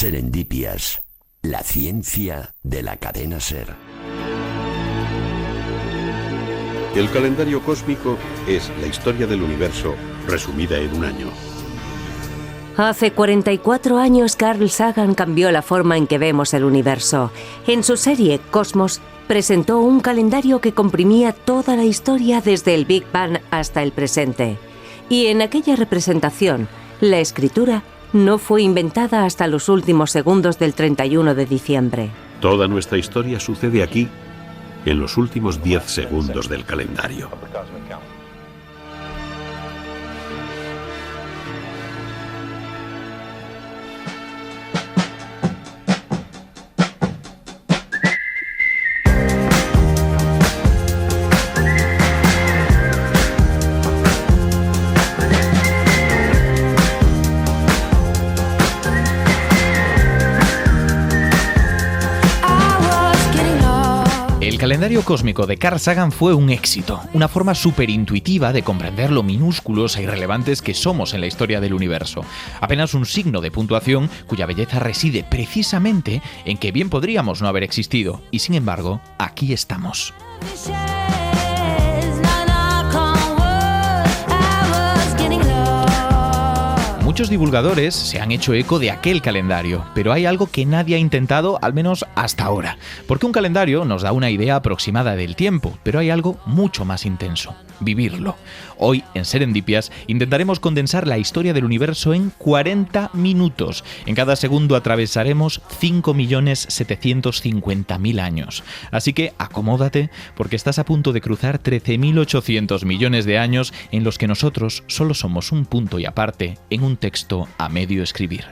Serendipias, la ciencia de la cadena SER. El calendario cósmico es la historia del universo resumida en un año. Hace 44 años Carl Sagan cambió la forma en que vemos el universo. En su serie Cosmos presentó un calendario que comprimía toda la historia desde el Big Bang hasta el presente. Y en aquella representación, la escritura no fue inventada hasta los últimos segundos del 31 de diciembre. Toda nuestra historia sucede aquí, en los últimos 10 segundos del calendario. El calendario cósmico de Carl Sagan fue un éxito, una forma superintuitiva de comprender lo minúsculos e irrelevantes que somos en la historia del universo. Apenas un signo de puntuación cuya belleza reside precisamente en que bien podríamos no haber existido, y sin embargo, aquí estamos. Muchos divulgadores se han hecho eco de aquel calendario, pero hay algo que nadie ha intentado, al menos hasta ahora. Porque un calendario nos da una idea aproximada del tiempo, pero hay algo mucho más intenso: vivirlo. Hoy, en Serendipias, intentaremos condensar la historia del universo en 40 minutos. En cada segundo atravesaremos 5.750.000 años. Así que acomódate, porque estás a punto de cruzar 13.800 millones de años en los que nosotros solo somos un punto y aparte en un texto a medio escribir.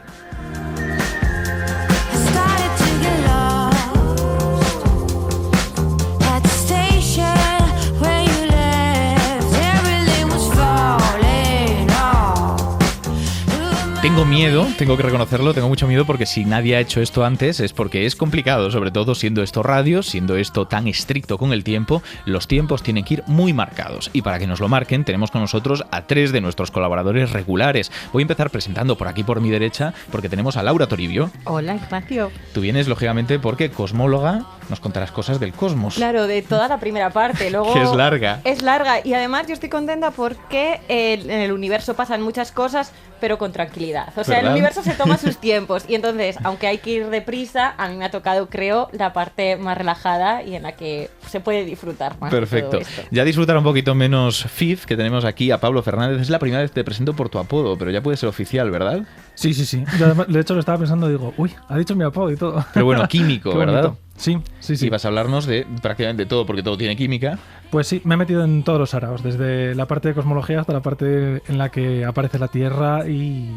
Tengo miedo, tengo que reconocerlo, tengo mucho miedo porque si nadie ha hecho esto antes es porque es complicado, sobre todo siendo esto radio, siendo esto tan estricto con el tiempo, los tiempos tienen que ir muy marcados. Y para que nos lo marquen tenemos con nosotros a 3 de nuestros colaboradores regulares. Voy a empezar presentando por aquí por mi derecha porque tenemos a Laura Toribio. Hola, Ignacio. Tú vienes lógicamente porque cosmóloga, nos contarás cosas del cosmos. Claro, de toda la primera parte. Luego que es larga. Es larga y además yo estoy contenta porque en el universo pasan muchas cosas, pero con tranquilidad. O sea, ¿verdad? El universo se toma sus tiempos y entonces, aunque hay que ir deprisa, a mí me ha tocado, creo, la parte más relajada y en la que se puede disfrutar más. Perfecto. Todo esto. Ya disfrutar un poquito menos FIF, que tenemos aquí a Pablo Fernández. Es la primera vez que te presento por tu apodo, pero ya puede ser oficial, ¿verdad? Sí. Yo además, de hecho lo estaba pensando, digo, uy, ha dicho mi apodo y todo. Pero bueno, químico, Qué ¿verdad? bonito. Sí. Y vas a hablarnos de prácticamente todo, porque todo tiene química. Pues sí, me he metido en todos los araos, desde la parte de cosmología hasta la parte en la que aparece la Tierra y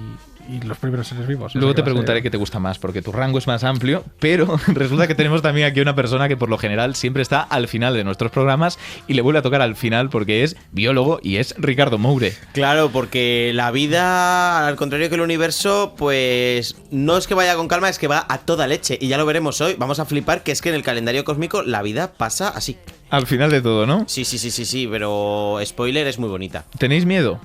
los primeros seres vivos. Luego te preguntaré qué te gusta más, porque tu rango es más amplio, pero resulta que tenemos también aquí una persona que por lo general siempre está al final de nuestros programas y le vuelve a tocar al final porque es biólogo y es Ricardo Moure. Claro, porque la vida, al contrario que el universo, pues no es que vaya con calma, es que va a toda leche. Y ya lo veremos hoy, vamos a flipar, que es que en el calendario cósmico la vida pasa así. Al final de todo, ¿no? Sí, pero spoiler, es muy bonita. ¿Tenéis miedo?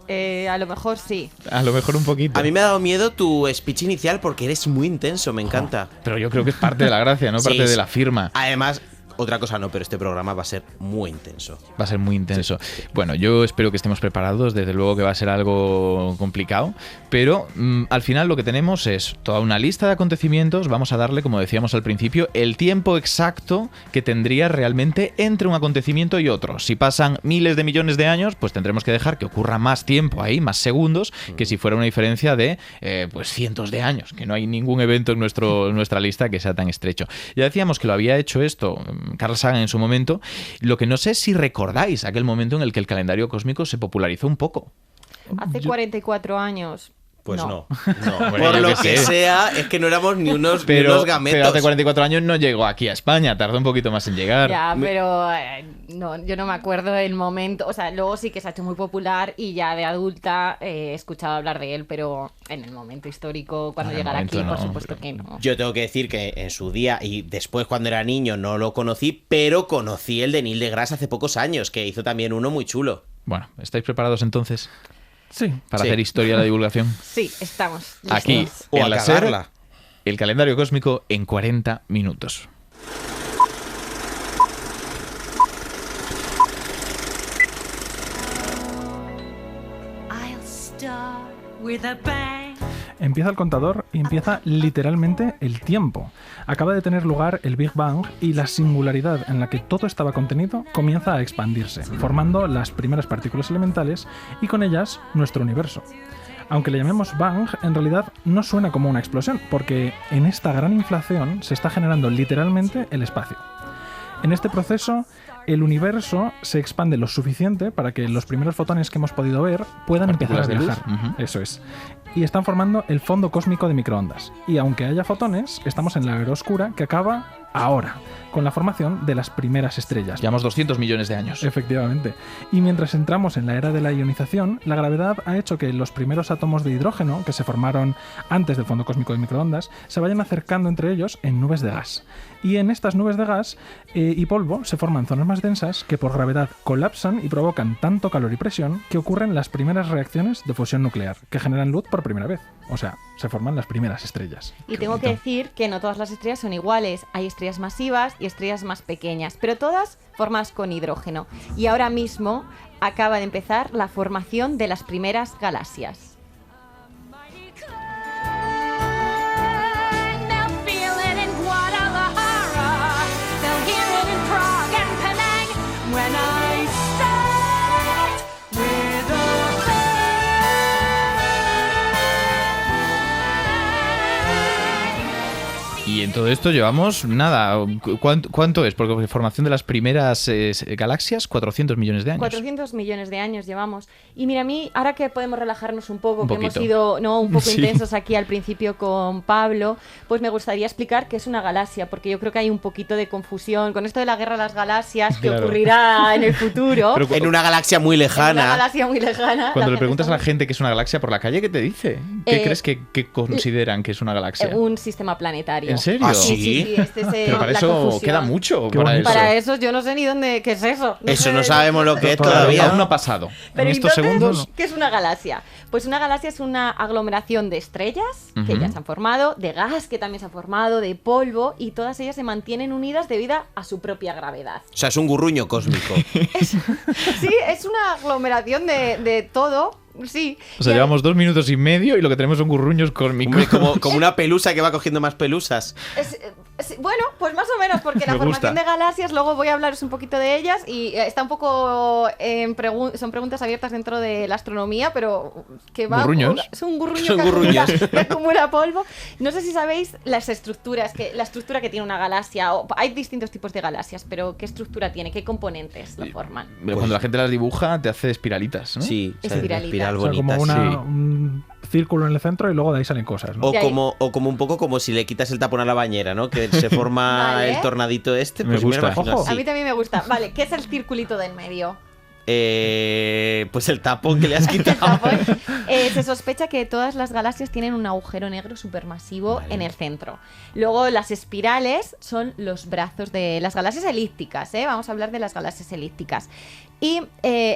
A lo mejor sí. A lo mejor un poquito. A mí me ha dado miedo tu speech inicial porque eres muy intenso, me encanta. Pero yo creo que es parte de la gracia, ¿no? Sí, Parte de la firma. Además, otra cosa no, pero este programa va a ser muy intenso. Va a ser muy intenso. Sí. Bueno, yo espero que estemos preparados. Desde luego que va a ser algo complicado. Pero al final lo que tenemos es toda una lista de acontecimientos. Vamos a darle, como decíamos al principio, el tiempo exacto que tendría realmente entre un acontecimiento y otro. Si pasan miles de millones de años, pues tendremos que dejar que ocurra más tiempo ahí, más segundos, que si fuera una diferencia de pues cientos de años. Que no hay ningún evento en nuestra lista que sea tan estrecho. Ya decíamos que lo había hecho esto Carl Sagan en su momento. Lo que no sé es si recordáis aquel momento en el que el calendario cósmico se popularizó un poco. Hace 44 años. Pues no. Bueno, por lo que sea, es que no éramos ni unos gametos. Pero hace 44 años no llegó aquí a España, tardó un poquito más en llegar. Ya, pero no, yo no me acuerdo del momento. O sea, luego sí que se ha hecho muy popular y ya de adulta he escuchado hablar de él, pero en el momento histórico, cuando llegara aquí, por supuesto que no. Yo tengo que decir que en su día y después cuando era niño no lo conocí, pero conocí el de Neil deGrasse hace pocos años, que hizo también uno muy chulo. Bueno, ¿estáis preparados entonces? Sí. Para hacer historia de la divulgación. Sí, estamos listos. Aquí, O en a la cagarla. SER, El calendario cósmico en 40 minutos. Empieza el contador y empieza literalmente el tiempo. Acaba de tener lugar el Big Bang y la singularidad en la que todo estaba contenido comienza a expandirse, formando las primeras partículas elementales y con ellas nuestro universo. Aunque le llamemos Bang, en realidad no suena como una explosión, porque en esta gran inflación se está generando literalmente el espacio. En este proceso, el universo se expande lo suficiente para que los primeros fotones que hemos podido ver puedan empezar a viajar. Eso es. Y están formando el fondo cósmico de microondas. Y aunque haya fotones, estamos en la era oscura que acaba ahora, con la formación de las primeras estrellas. Llevamos 200 millones de años. Efectivamente. Y mientras entramos en la era de la ionización, la gravedad ha hecho que los primeros átomos de hidrógeno, que se formaron antes del fondo cósmico de microondas, se vayan acercando entre ellos en nubes de gas. Y en estas nubes de gas y polvo se forman zonas más densas que por gravedad colapsan y provocan tanto calor y presión que ocurren las primeras reacciones de fusión nuclear, que generan luz por primera vez. O sea, se forman las primeras estrellas. Y tengo que decir que no todas las estrellas son iguales. Hay estrellas masivas y estrellas más pequeñas, pero todas formadas con hidrógeno. Y ahora mismo acaba de empezar la formación de las primeras galaxias. Y en todo esto llevamos, nada, ¿cuánto es? Porque formación de las primeras galaxias, 400 millones de años. 400 millones de años llevamos. Y mira, a mí, ahora que podemos relajarnos un poco, que hemos sido un poco intensos aquí al principio con Pablo, pues me gustaría explicar qué es una galaxia, porque yo creo que hay un poquito de confusión con esto de la guerra de las galaxias que ocurrirá en el futuro. Pero en una galaxia muy lejana. En una galaxia muy lejana. Cuando le preguntas a la gente qué es una galaxia por la calle, ¿qué te dice? ¿Qué crees que consideran que es una galaxia? Un sistema planetario. ¿En serio? ¿Ah, sí? Sí, pero para eso queda mucho. Para eso yo no sé ni dónde, qué es eso. Eso no sabemos lo que es todavía. Aún no ha pasado. Pero en estos segundos. ¿Qué es una galaxia? Pues una galaxia es una aglomeración de estrellas que ya se han formado, de gas que también se ha formado, de polvo, y todas ellas se mantienen unidas debido a su propia gravedad. O sea, es un gurruño cósmico. Sí, es una aglomeración de todo. Sí. O sea, llevamos 2 minutos y medio y lo que tenemos son gurruños cósmicos. Como una pelusa que va cogiendo más pelusas. Bueno, pues más o menos, porque la formación de galaxias, luego voy a hablaros un poquito de ellas y está un poco son preguntas abiertas dentro de la astronomía, pero que va. ¿Gurruños? Son gurruños que acumula polvo. No sé si sabéis las estructuras, la estructura que tiene una galaxia. Hay distintos tipos de galaxias, pero ¿qué estructura tiene? ¿Qué componentes lo forman? Cuando la gente las dibuja, te hace espiralitas, ¿no? Sí, espiralitas. O sea, como un círculo en el centro y luego de ahí salen cosas, ¿no? O como un poco como si le quitas el tapón a la bañera, ¿no? Que se forma el tornadito este. Pues me gusta. A mí también me gusta. Vale, ¿qué es el circulito del medio? Pues el tapón que le has quitado. Se sospecha que todas las galaxias tienen un agujero negro supermasivo en el centro. Luego las espirales son los brazos de las galaxias elípticas, ¿eh? Vamos a hablar de las galaxias elípticas. Y,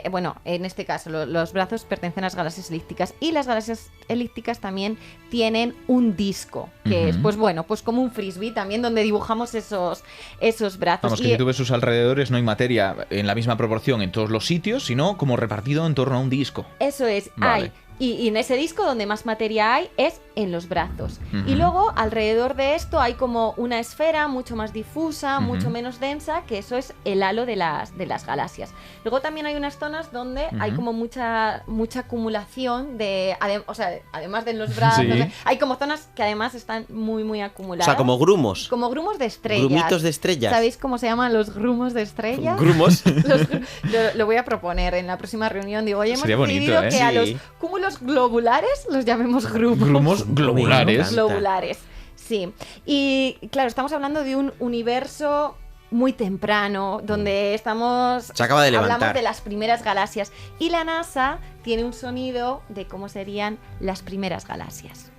bueno, en este caso los brazos pertenecen a las galaxias elípticas, y las galaxias elípticas también tienen un disco, que es, pues bueno, pues como un frisbee también, donde dibujamos esos brazos. Vamos, que si tú ves sus alrededores no hay materia en la misma proporción en todos los sitios, sino como repartido en torno a un disco. Eso es, vale. Y en ese disco donde más materia hay es en los brazos. Y luego alrededor de esto hay como una esfera mucho más difusa, mucho menos densa, que eso es el halo de las galaxias. Luego también hay unas zonas donde hay como mucha acumulación de, o sea, además de los brazos, hay como zonas que además están muy, muy acumuladas. O sea, como grumos. Como grumos de estrellas. Grumitos de estrellas. ¿Sabéis cómo se llaman los grumos de estrellas? ¿Grumos? Lo voy a proponer en la próxima reunión. Digo, oye, hemos decidido bonito, que a los cúmulos globulares los llamemos grumos. Grumos globulares. Globulares, sí. Y claro, estamos hablando de un universo muy temprano, donde se acaba de levantar. Hablamos de las primeras galaxias. Y la NASA tiene un sonido de cómo serían las primeras galaxias.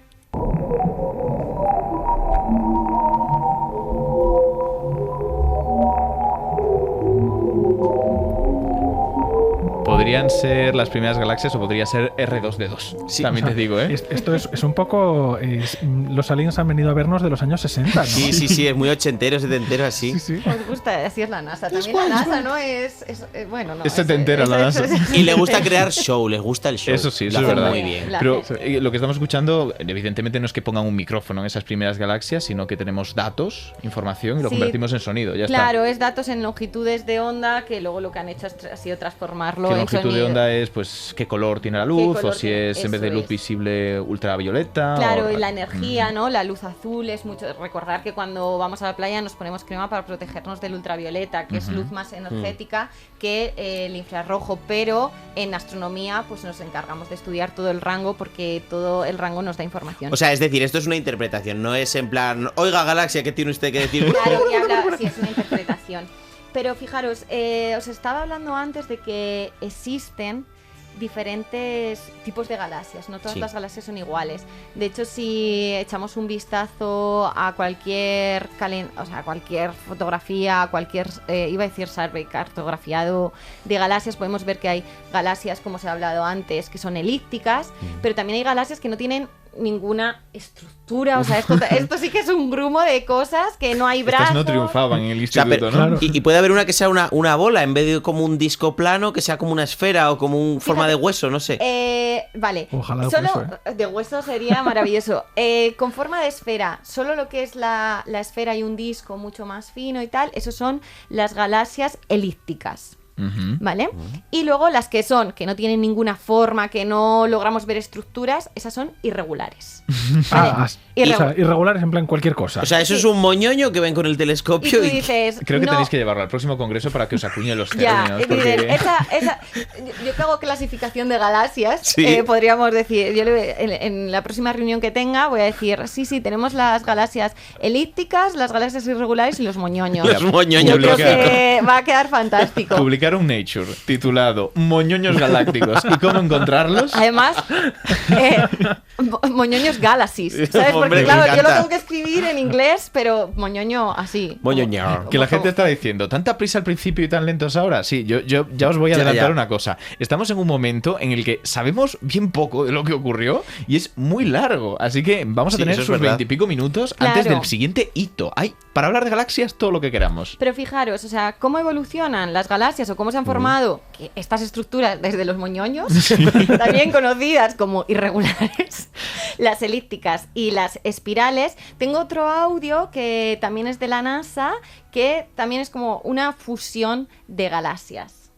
podrían ser las primeras galaxias o podría ser R2D2. Sí, También te digo, ¿eh? Esto es un poco... los aliens han venido a vernos de los años 60, ¿no? Sí, es muy ochentero, setentero así. Sí. Os gusta, así es la NASA. También la NASA, ¿no? Bueno, no. Es setentera la NASA. Y le gusta crear show, les gusta el show. Eso sí, eso Lo es hacen verdad. muy bien. Pero lo que estamos escuchando, evidentemente no es que pongan un micrófono en esas primeras galaxias, sino que tenemos datos, información y lo Sí. convertimos en sonido. Ya Claro, es datos en longitudes de onda que luego lo que han hecho ha sido transformarlo ¿Qué en longitud de sonido. onda es? Pues qué color tiene la luz, color o si tiene, es en vez de eso luz es. visible ultravioleta. Claro, o- y la energía, ¿no? La luz azul es mucho. Recordar que cuando vamos a la playa nos ponemos crema para protegernos del ultravioleta, que es luz más energética que el infrarrojo, pero en astronomía pues nos encargamos de estudiar todo el rango porque todo el rango nos da información. O sea, es decir, esto es una interpretación, no es en plan, oiga, Galaxia, ¿qué tiene usted que decir? Claro, sí, es una interpretación. Pero fijaros, os estaba hablando antes de que existen diferentes tipos de galaxias, no todas Sí. las galaxias son iguales. De hecho, si echamos un vistazo a cualquier cualquier fotografía, cualquier iba a decir survey, cartografiado de galaxias, podemos ver que hay galaxias, como se ha hablado antes, que son elípticas, pero también hay galaxias que no tienen ninguna estructura, o sea, esto sí que es un grumo de cosas que no hay brazos. Estas no triunfaban en el O sea, instituto, pero- ¿no? Claro. y puede haber una que sea una bola en vez de como un disco plano, que sea como una esfera o como un forma de hueso, no sé. Vale, Ojalá de solo hueso, de hueso sería maravilloso. Con forma de esfera, solo lo que es la esfera y un disco mucho más fino y tal, esos son las galaxias elípticas. Ujú. ¿Vale? Y luego las que no tienen ninguna forma, que no logramos ver estructuras, esas son irregulares. Ah, Irregu- o sea, irregulares en plan cualquier cosa. O sea, eso es un moñoño que ven con el Y tú telescopio y... dices, Creo que no, tenéis que llevarlo al próximo congreso para que os acuñe los ya, términos. es decir, Porque... yo que hago clasificación de galaxias, Sí. podríamos decir, en la próxima reunión que tenga voy a decir, sí, tenemos las galaxias elípticas, las galaxias irregulares y los moñoños. Los moñoños. Yo creo Publicar. que va a quedar fantástico. Publicar un Nature titulado Moñoños Galácticos y cómo encontrarlos. Además, moñoños galaxies, ¿sabes? Porque Hombre, me claro, yo lo encanta. tengo que escribir en inglés, pero moñoño así. Moñoño. Que la gente está diciendo, ¿tanta prisa al principio y tan lentos ahora? Sí, yo ya os voy a Ya, adelantar ya. una cosa. Estamos en un momento en el que sabemos bien poco de lo que ocurrió y es muy largo. Así que vamos a Sí, tener eso es sus verdad. 20 y pico minutos Claro. antes del siguiente hito. Hay para hablar de galaxias todo lo que queramos. Pero fijaros, o sea, cómo evolucionan las galaxias o cómo se han formado que estas estructuras desde los moñoños, también conocidas como irregulares, las elípticas y las espirales. Tengo otro audio que también es de la NASA, que también es como una fusión de galaxias.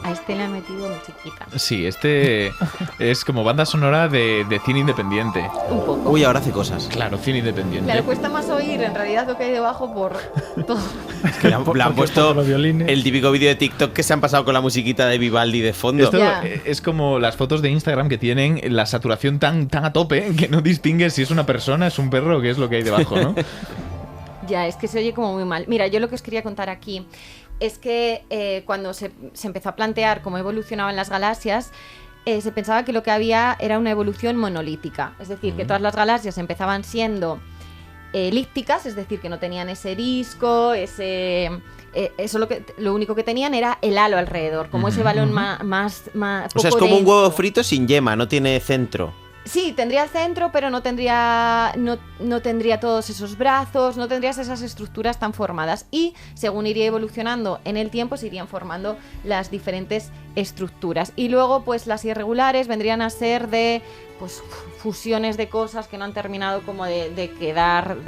A este le han metido musiquita. Sí, este es como banda sonora de cine independiente. Un poco. Uy, ahora hace cosas. Claro, cine independiente. Claro, cuesta más oír en realidad lo que hay debajo por todo. Le han Porque puesto los violines. el típico vídeo de TikTok que se han pasado con la musiquita de Vivaldi de fondo. Esto Ya. es como las fotos de Instagram que tienen la saturación tan a tope que no distingues si es una persona, es un perro o qué es lo que hay debajo, ¿no? Ya, es que se oye como muy mal. Mira, yo lo que os quería contar aquí es que cuando se empezó a plantear cómo evolucionaban las galaxias, se pensaba que lo que había era una evolución monolítica. Es decir, que todas las galaxias empezaban siendo elípticas, es decir, que no tenían ese disco, eso lo único que tenían era el halo alrededor, como ese balón más O sea, es poco como un denso. huevo frito sin yema, no tiene centro. Sí, tendría el centro, pero no tendría todos esos brazos, no tendrías esas estructuras tan formadas. Y según iría evolucionando en el tiempo, se irían formando las diferentes estructuras. Y luego, pues las irregulares vendrían a ser de pues fusiones de cosas que no han terminado como de quedar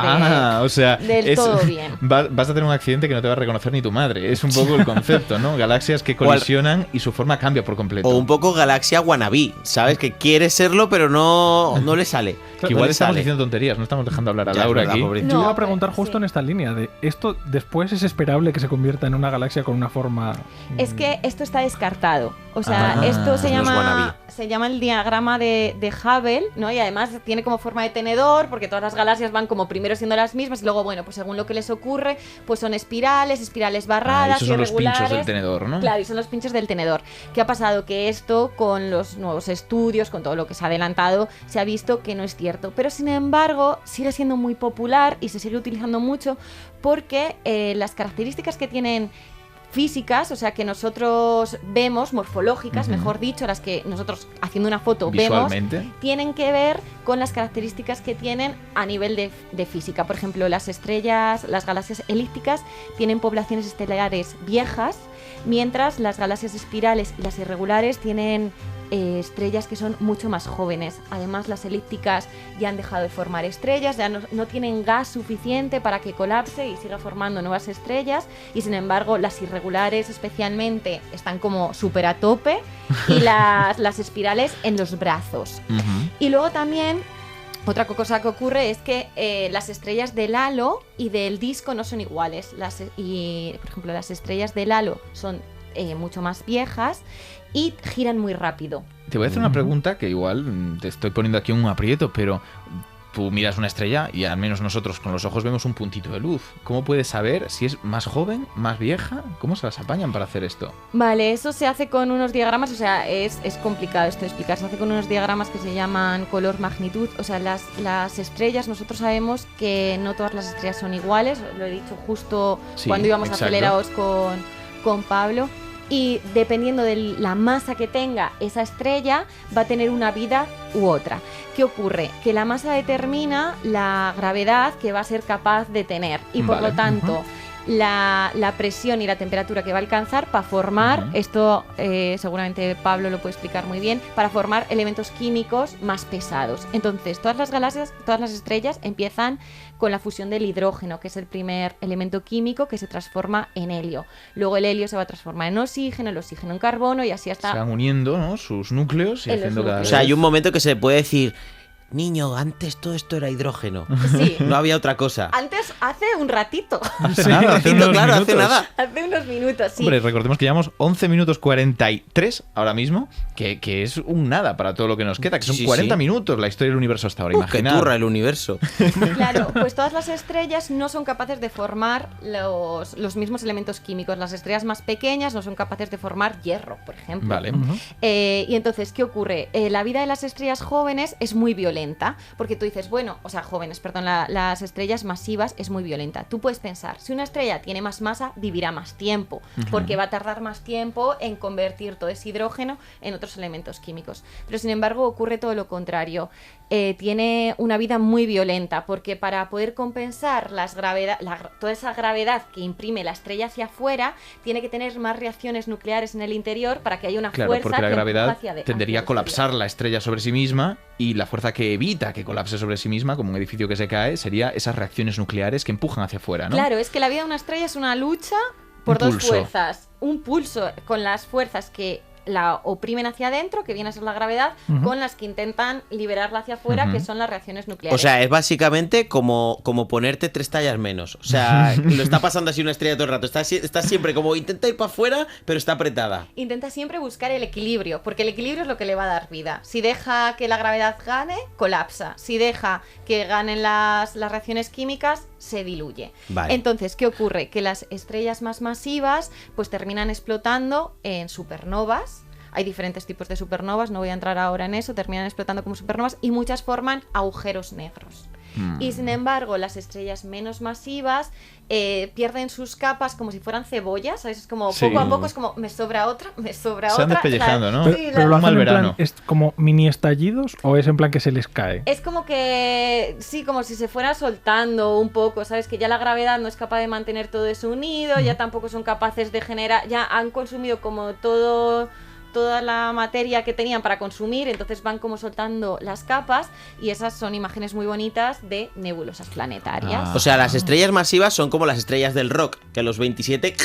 O sea, del todo bien. Vas a tener un accidente que no te va a reconocer ni tu madre. Es un poco el concepto, ¿no? Galaxias que colisionan y su forma cambia por completo. O un poco galaxia wannabe, ¿sabes? Que quiere serlo, pero no le sale. Que igual le estamos sale. diciendo tonterías, no estamos dejando hablar a Ya, es Laura verdad, aquí. pobre. Yo iba No, a preguntar pero justo sí. en esta línea de esto después es esperable que se convierta en una galaxia con una forma. Es que esto está descartado. O sea, Ah, esto se no es llama. wannabe. se llama el diagrama de Hubble, ¿no? Y además tiene como forma de tenedor, porque todas las galaxias van como primero siendo las mismas y luego, bueno, pues según lo que les ocurre, pues son espirales barradas, esos son los irregulares. pinchos del tenedor, ¿no? Claro, y son los pinchos del tenedor. ¿Qué ha pasado? Que esto, con los nuevos estudios, con todo lo que se ha adelantado, se ha visto que no es cierto. Pero sin embargo, sigue siendo muy popular y se sigue utilizando mucho porque las características que tienen físicas, o sea, que nosotros vemos, morfológicas, mejor dicho, las que nosotros haciendo una foto vemos, tienen que ver con las características que tienen a nivel de física. Por ejemplo, las estrellas, las galaxias elípticas tienen poblaciones estelares viejas, mientras las galaxias espirales y las irregulares tienen estrellas que son mucho más jóvenes. Además, las elípticas ya han dejado de formar estrellas, ya no tienen gas suficiente para que colapse y siga formando nuevas estrellas, y sin embargo las irregulares especialmente están como súper a tope y las espirales en los brazos. Y luego también otra cosa que ocurre es que las estrellas del halo y del disco no son iguales. Por ejemplo, las estrellas del halo son mucho más viejas y giran muy rápido. Te voy a hacer una pregunta que igual te estoy poniendo aquí un aprieto, pero tú miras una estrella y al menos nosotros con los ojos vemos un puntito de luz. ¿Cómo puedes saber si es más joven, más vieja? ¿Cómo se las apañan para hacer esto? Vale, eso se hace con unos diagramas, o sea, es complicado esto de explicar. Se hace con unos diagramas que se llaman color-magnitud. O sea, las estrellas, nosotros sabemos que no todas las estrellas son iguales. Lo he dicho justo cuando íbamos acelerados con Pablo. Y dependiendo de la masa que tenga esa estrella, va a tener una vida u otra. ¿Qué ocurre? Que la masa determina la gravedad que va a ser capaz de tener y por lo tanto la presión y la temperatura que va a alcanzar para formar, esto seguramente Pablo lo puede explicar muy bien, para formar elementos químicos más pesados. Entonces, todas las galaxias, todas las estrellas empiezan con la fusión del hidrógeno, que es el primer elemento químico que se transforma en helio. Luego el helio se va a transformar en oxígeno, el oxígeno en carbono y así hasta... Se van uniendo, ¿no?, sus núcleos y haciendo cada vez... O sea, hay un momento que se puede decir... Niño, antes todo esto era hidrógeno. Sí. No había otra cosa. Antes, hace un ratito. Hace nada, hace unos claro, minutos. hace nada. Hace unos minutos, sí. Hombre, recordemos que llevamos 11 minutos 43 ahora mismo, que es un nada para todo lo que nos queda, que son 40 minutos la historia del universo hasta ahora. Que turra el universo. Claro, pues todas las estrellas no son capaces de formar los mismos elementos químicos. Las estrellas más pequeñas no son capaces de formar hierro, por ejemplo. Vale. Y entonces, ¿qué ocurre? La vida de las estrellas jóvenes es muy violenta, porque tú dices, las estrellas masivas es muy violenta. Tú puedes pensar, si una estrella tiene más masa, vivirá más tiempo, porque va a tardar más tiempo en convertir todo ese hidrógeno en otros elementos químicos. Pero sin embargo ocurre todo lo contrario. Tiene una vida muy violenta, porque para poder compensar toda esa gravedad que imprime la estrella hacia afuera, tiene que tener más reacciones nucleares en el interior para que haya una fuerza porque la que gravedad hacia tendería a colapsar la estrella sobre sí misma, y la fuerza que evita que colapse sobre sí misma, como un edificio que se cae, sería esas reacciones nucleares que empujan hacia afuera, ¿no? Claro, es que la vida de una estrella es una lucha por dos fuerzas. Un pulso con las fuerzas que la oprimen hacia adentro, que viene a ser la gravedad, con las que intentan liberarla hacia afuera, que son las reacciones nucleares. O sea, es básicamente como ponerte 3 tallas menos. O sea, lo está pasando así una estrella todo el rato. Está siempre como intenta ir para afuera, pero está apretada. Intenta siempre buscar el equilibrio, porque el equilibrio es lo que le va a dar vida. Si deja que la gravedad gane, colapsa. Si deja que ganen las reacciones químicas, se diluye. Vale. Entonces, ¿qué ocurre? Que las estrellas más masivas pues terminan explotando en supernovas. Hay diferentes tipos de supernovas, no voy a entrar ahora en eso, terminan explotando como supernovas y muchas forman agujeros negros. Y sin embargo, las estrellas menos masivas pierden sus capas como si fueran cebollas, ¿sabes? Es como poco a poco, es como me sobra otra. Se van despellejando, ¿no? Pero lo hacen en plan, ¿es como mini estallidos o es en plan que se les cae? Es como que, sí, como si se fuera soltando un poco, ¿sabes? Que ya la gravedad no es capaz de mantener todo eso unido, ya tampoco son capaces de generar, ya han consumido como toda la materia que tenían para consumir, entonces van como soltando las capas y esas son imágenes muy bonitas de nebulosas planetarias. O sea, las estrellas masivas son como las estrellas del rock, que a los 27...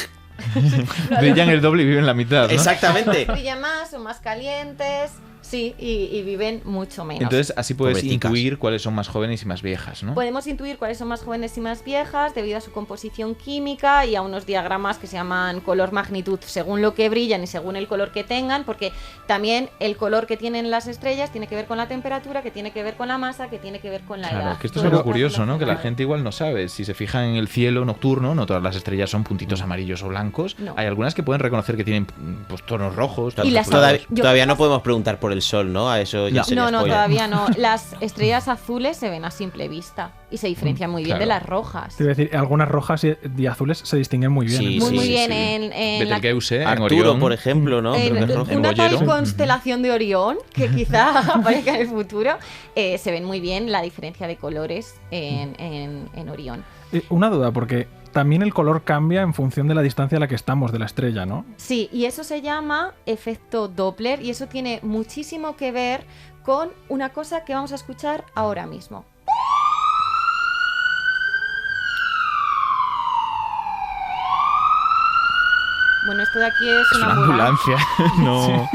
Brillan el doble y viven la mitad, ¿no? Exactamente. Brillan más, son más calientes, Sí, y viven mucho menos. Entonces, así puedes Pobreticas. intuir cuáles son más jóvenes y más viejas, ¿no? Podemos intuir cuáles son más jóvenes y más viejas debido a su composición química y a unos diagramas que se llaman color-magnitud, según lo que brillan y según el color que tengan, porque también el color que tienen las estrellas tiene que ver con la temperatura, que tiene que ver con la masa, que tiene que ver con la edad. Claro, que esto es Todo algo está curioso, ¿no? Que la relacionado. gente igual no sabe. Si se fijan en el cielo nocturno, no todas las estrellas son puntitos amarillos o blancos. No. Hay algunas que pueden reconocer que tienen pues, tonos rojos. Y las azulados. Todavía no podemos preguntar por el sol, ¿no? A eso ya sería No, spoiler. todavía no. Las estrellas azules se ven a simple vista y se diferencian muy bien claro. de las rojas. Te iba a decir, algunas rojas y azules se distinguen muy bien. Sí, ¿eh? Muy sí, bien. sí. En la- Betelgeuse, en Arturo, Orión. por ejemplo, ¿no? en Creo que es rojo. una tal bollero. constelación de Orión, que quizá aparezca en el futuro, se ven muy bien la diferencia de colores en Orión. Una duda, porque también el color cambia en función de la distancia a la que estamos de la estrella, ¿no? Sí, y eso se llama efecto Doppler y eso tiene muchísimo que ver con una cosa que vamos a escuchar ahora mismo. Bueno, esto de aquí es Es una ambulancia. No.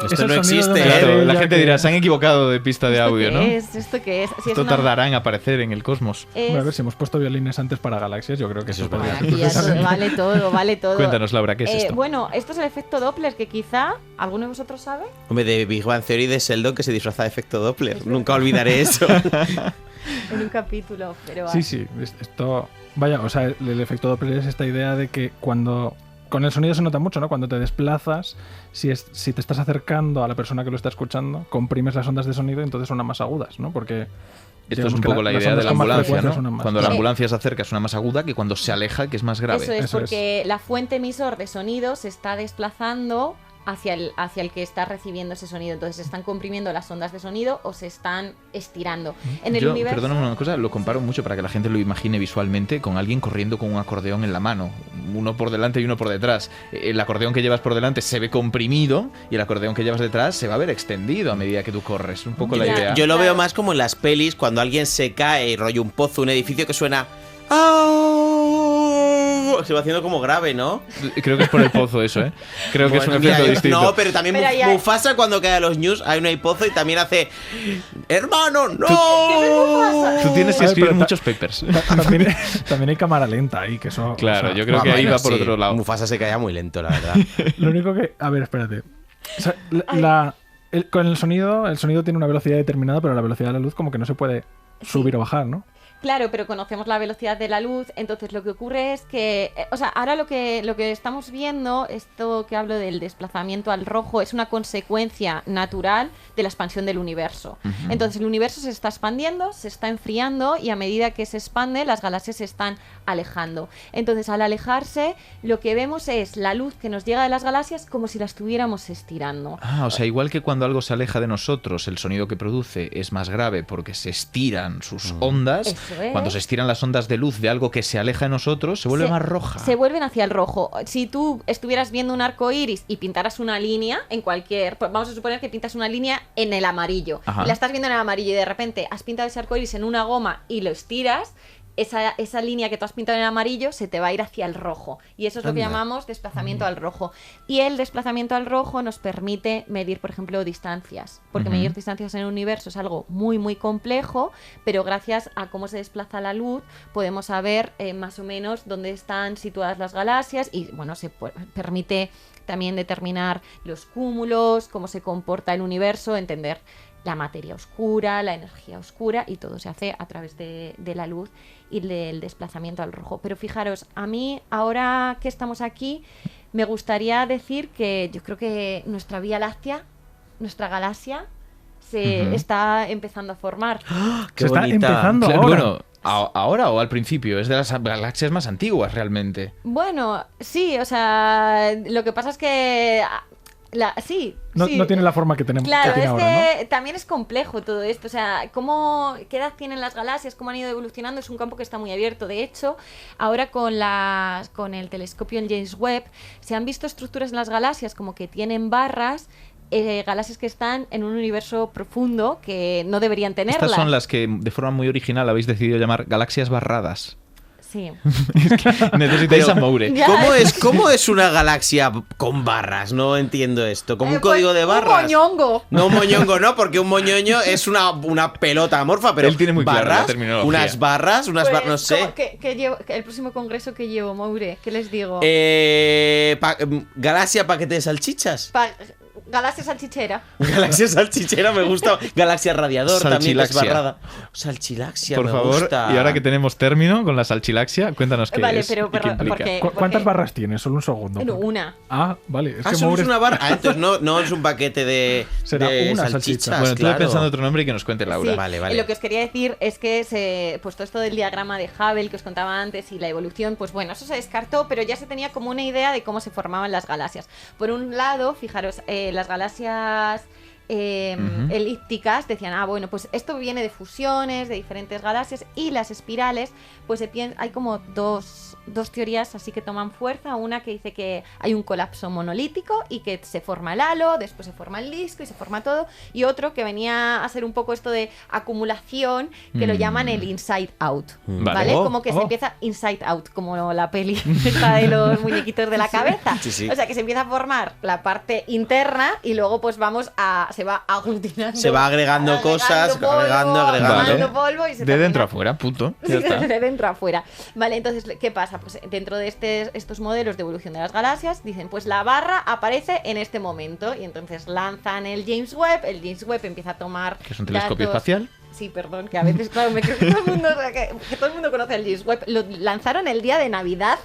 Esto Es el no sonido de existe, una ¿eh? Claro, la estrella gente que- dirá, se han equivocado de pista de audio, ¿no? ¿Esto qué es? Sí, es Esto una- tardará en aparecer en el cosmos. es- Bueno, a ver, si hemos puesto violines antes para galaxias, yo creo que Eso eso es podría Bueno, aquí ya todo- vale todo, vale todo. Cuéntanos, Laura, ¿qué es esto? Bueno, esto es el efecto Doppler que quizá alguno de vosotros sabe. Hombre, de Big Bang Theory de Sheldon que se disfraza de efecto Doppler. Nunca olvidaré eso. En un capítulo, pero Sí, sí, esto... Vaya, o sea, el efecto Doppler es esta idea de que cuando... Con el sonido se nota mucho, ¿no? Cuando te desplazas, si te estás acercando a la persona que lo está escuchando, comprimes las ondas de sonido y entonces suenan más agudas, ¿no? Porque... Esto es digamos un que poco la las idea de ondas la con más ambulancia, frecuencia ¿no? suenan más. Cuando la Sí. ambulancia se acerca suena más aguda que cuando se aleja, que es más grave. eso es Eso es. porque la fuente emisor de sonido se está desplazando hacia el que está recibiendo ese sonido. Entonces se están comprimiendo las ondas de sonido o se están estirando. En el Yo, universo... perdóname una cosa, lo comparo mucho para que la gente lo imagine visualmente con alguien corriendo con un acordeón en la mano, uno por delante y uno por detrás. El acordeón que llevas por delante se ve comprimido y el acordeón que llevas detrás se va a ver extendido a medida que tú corres. Un poco la Ya. idea. Yo lo Claro. veo más como en las pelis, cuando alguien se cae, rollo un pozo, un edificio que suena... ¡Au! Se va haciendo como grave, ¿no? Creo que es por el pozo eso, ¿eh? Creo que es un Bueno, efecto mira, distinto. No, pero también Pero ya- Mufasa cuando cae a los news, hay un pozo y también hace... ¡Hermano, no! Tú tienes que A ver, escribir pero muchos papers. También hay cámara lenta ahí, que eso... Claro, o sea, yo creo que ahí va por otro lado. Mufasa se caía muy lento, la verdad. Lo único que... A ver, espérate. O sea, con el sonido tiene una velocidad determinada, pero la velocidad de la luz como que no se puede subir o bajar, ¿no? Claro, pero conocemos la velocidad de la luz, entonces lo que ocurre es que, o sea, ahora lo que estamos viendo, esto que hablo del desplazamiento al rojo, es una consecuencia natural de la expansión del universo. Entonces el universo se está expandiendo, se está enfriando y a medida que se expande, las galaxias se están alejando. Entonces al alejarse, lo que vemos es la luz que nos llega de las galaxias como si la estuviéramos estirando. Ah, o sea, igual que cuando algo se aleja de nosotros, el sonido que produce es más grave porque se estiran sus ondas. Eso es. Cuando se estiran las ondas de luz de algo que se aleja de nosotros, se vuelve más roja. Se vuelven hacia el rojo. Si tú estuvieras viendo un arco iris y pintaras una línea en cualquier. Pues vamos a suponer que pintas una línea en el amarillo. Ajá. Y la estás viendo en el amarillo y de repente has pintado ese arco iris en una goma y lo estiras. Esa línea que tú has pintado en el amarillo se te va a ir hacia el rojo. Y eso es lo que Anda. llamamos desplazamiento al rojo. Y el desplazamiento al rojo nos permite medir, por ejemplo, distancias. Porque medir distancias en el universo es algo muy, muy complejo, pero gracias a cómo se desplaza la luz podemos saber más o menos dónde están situadas las galaxias y, bueno, permite también determinar los cúmulos, cómo se comporta el universo, entender la materia oscura, la energía oscura, y todo se hace a través de la luz y del desplazamiento al rojo. Pero fijaros, a mí, ahora que estamos aquí, me gustaría decir que yo creo que nuestra Vía Láctea, nuestra galaxia, se está empezando a formar. ¡Qué Se está bonita! empezando Claro, ahora. bueno, ahora o al principio, es de las galaxias más antiguas realmente. Bueno, sí, o sea, lo que pasa es que... sí. No tiene la forma que tenemos Claro, que tiene es ahora, ¿no? que también es complejo todo esto. O sea, qué edad tienen las galaxias, cómo han ido evolucionando, es un campo que está muy abierto. De hecho, ahora con el telescopio en James Webb se han visto estructuras en las galaxias como que tienen barras, galaxias que están en un universo profundo que no deberían tenerlas. Estas son las que de forma muy original habéis decidido llamar galaxias barradas. Sí. Necesitáis a Moure. Ya. ¿Cómo es una galaxia con barras? No entiendo esto. ¿Como un código de barras? Un moñongo. No, un moñongo no, porque un moñoño es una pelota amorfa, pero Él tiene muy claro barras, la terminología. unas barras, Pues, no sé. el próximo congreso que llevo, Moure, ¿qué les digo? Galaxia paquete de salchichas. Galaxia salchichera. Galaxia salchichera me gusta. Galaxia radiador también Salchilaxia. desbarrada. Salchilaxia, Por me favor, gusta. y ahora que tenemos término con la salchilaxia, cuéntanos qué Vale, es pero y qué implica. porque- ¿Cuántas barras tienes? Solo un segundo. Bueno, una. Ah, vale. Es que ¿Solo Moure es una barra? Entonces no es un paquete de, Será de una salchichas. salchicha. Bueno, estuve claro. pensando otro nombre y que nos cuente Laura. Sí, Vale, vale. Lo que os quería decir es que pues todo esto del diagrama de Hubble que os contaba antes y la evolución, pues bueno, eso se descartó, pero ya se tenía como una idea de cómo se formaban las galaxias. Por un lado, fijaros, las galaxias elípticas decían, bueno, pues esto viene de fusiones de diferentes galaxias, y las espirales, pues hay como dos teorías así que toman fuerza. Una que dice que hay un colapso monolítico y que se forma el halo, después se forma el disco y se forma todo, y otro que venía a ser un poco esto de acumulación, que lo llaman el inside out, Vale. ¿vale? Oh, Como que se empieza inside out, como la peli esta de los muñequitos de la cabeza. Sí, sí. O sea, que se empieza a formar la parte interna y luego pues se va aglutinando. Se va agregando cosas, agregando. Vale. polvo y se De dentro a termina- afuera, punto. Ya está. de dentro a afuera. Vale, entonces, ¿qué pasa? Pues dentro de estos modelos de evolución de las galaxias, dicen, pues la barra aparece en este momento, y entonces lanzan el James Webb empieza a tomar Que es un telescopio datos. espacial. Sí, perdón, que a veces, claro, me creo que todo el mundo, que todo el mundo conoce el James Webb. Lo lanzaron el día de Navidad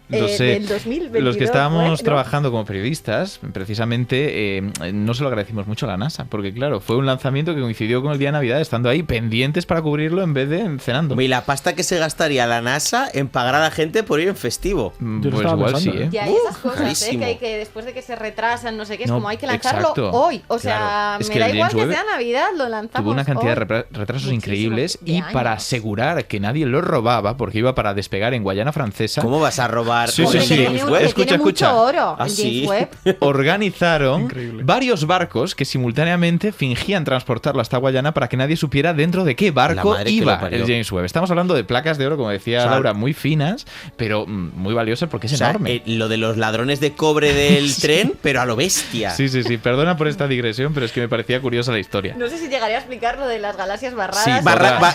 Lo sé. del 2022. Los que estábamos ¿no? trabajando como periodistas, precisamente, no se lo agradecimos mucho a la NASA, porque claro, fue un lanzamiento que coincidió con el día de Navidad, estando ahí pendientes para cubrirlo en vez de cenando. Y la pasta que se gastaría la NASA en pagar a la gente por ir en festivo. Yo lo Pues estaba igual pensando, sí, ¿eh? Y hay esas cosas, carísimo. que hay que después de que se retrasan, no sé qué, es No, como hay que lanzarlo exacto. hoy. O sea, Claro. Es me que da el igual James que Webb sea Navidad, lo lanzamos Tuvo una cantidad hoy. de retrasos Muchísimos, increíbles, de y para años. asegurar que nadie lo robaba, porque iba para despegar en Guayana Francesa, ¿Cómo vas a robar? Sí, Hombre, sí, que sí. tiene Webb? Escucha, tiene escucha. mucho oro, Ah, el sí. James Webb. organizaron Increíble. varios barcos que simultáneamente fingían transportarlo hasta Guayana para que nadie supiera dentro de qué La barco madre que iba lo parió. el James Webb. Estamos hablando de placas de oro, como decía O sea, Laura, muy finas, pero muy valiosas porque es O sea, enorme. lo de los ladrones de cobre del tren, pero a lo bestia. Sí, sí, sí. Perdona por esta digresión, pero es que me parecía curiosa la historia. No sé si llegaría a explicar lo de las galaxias barradas.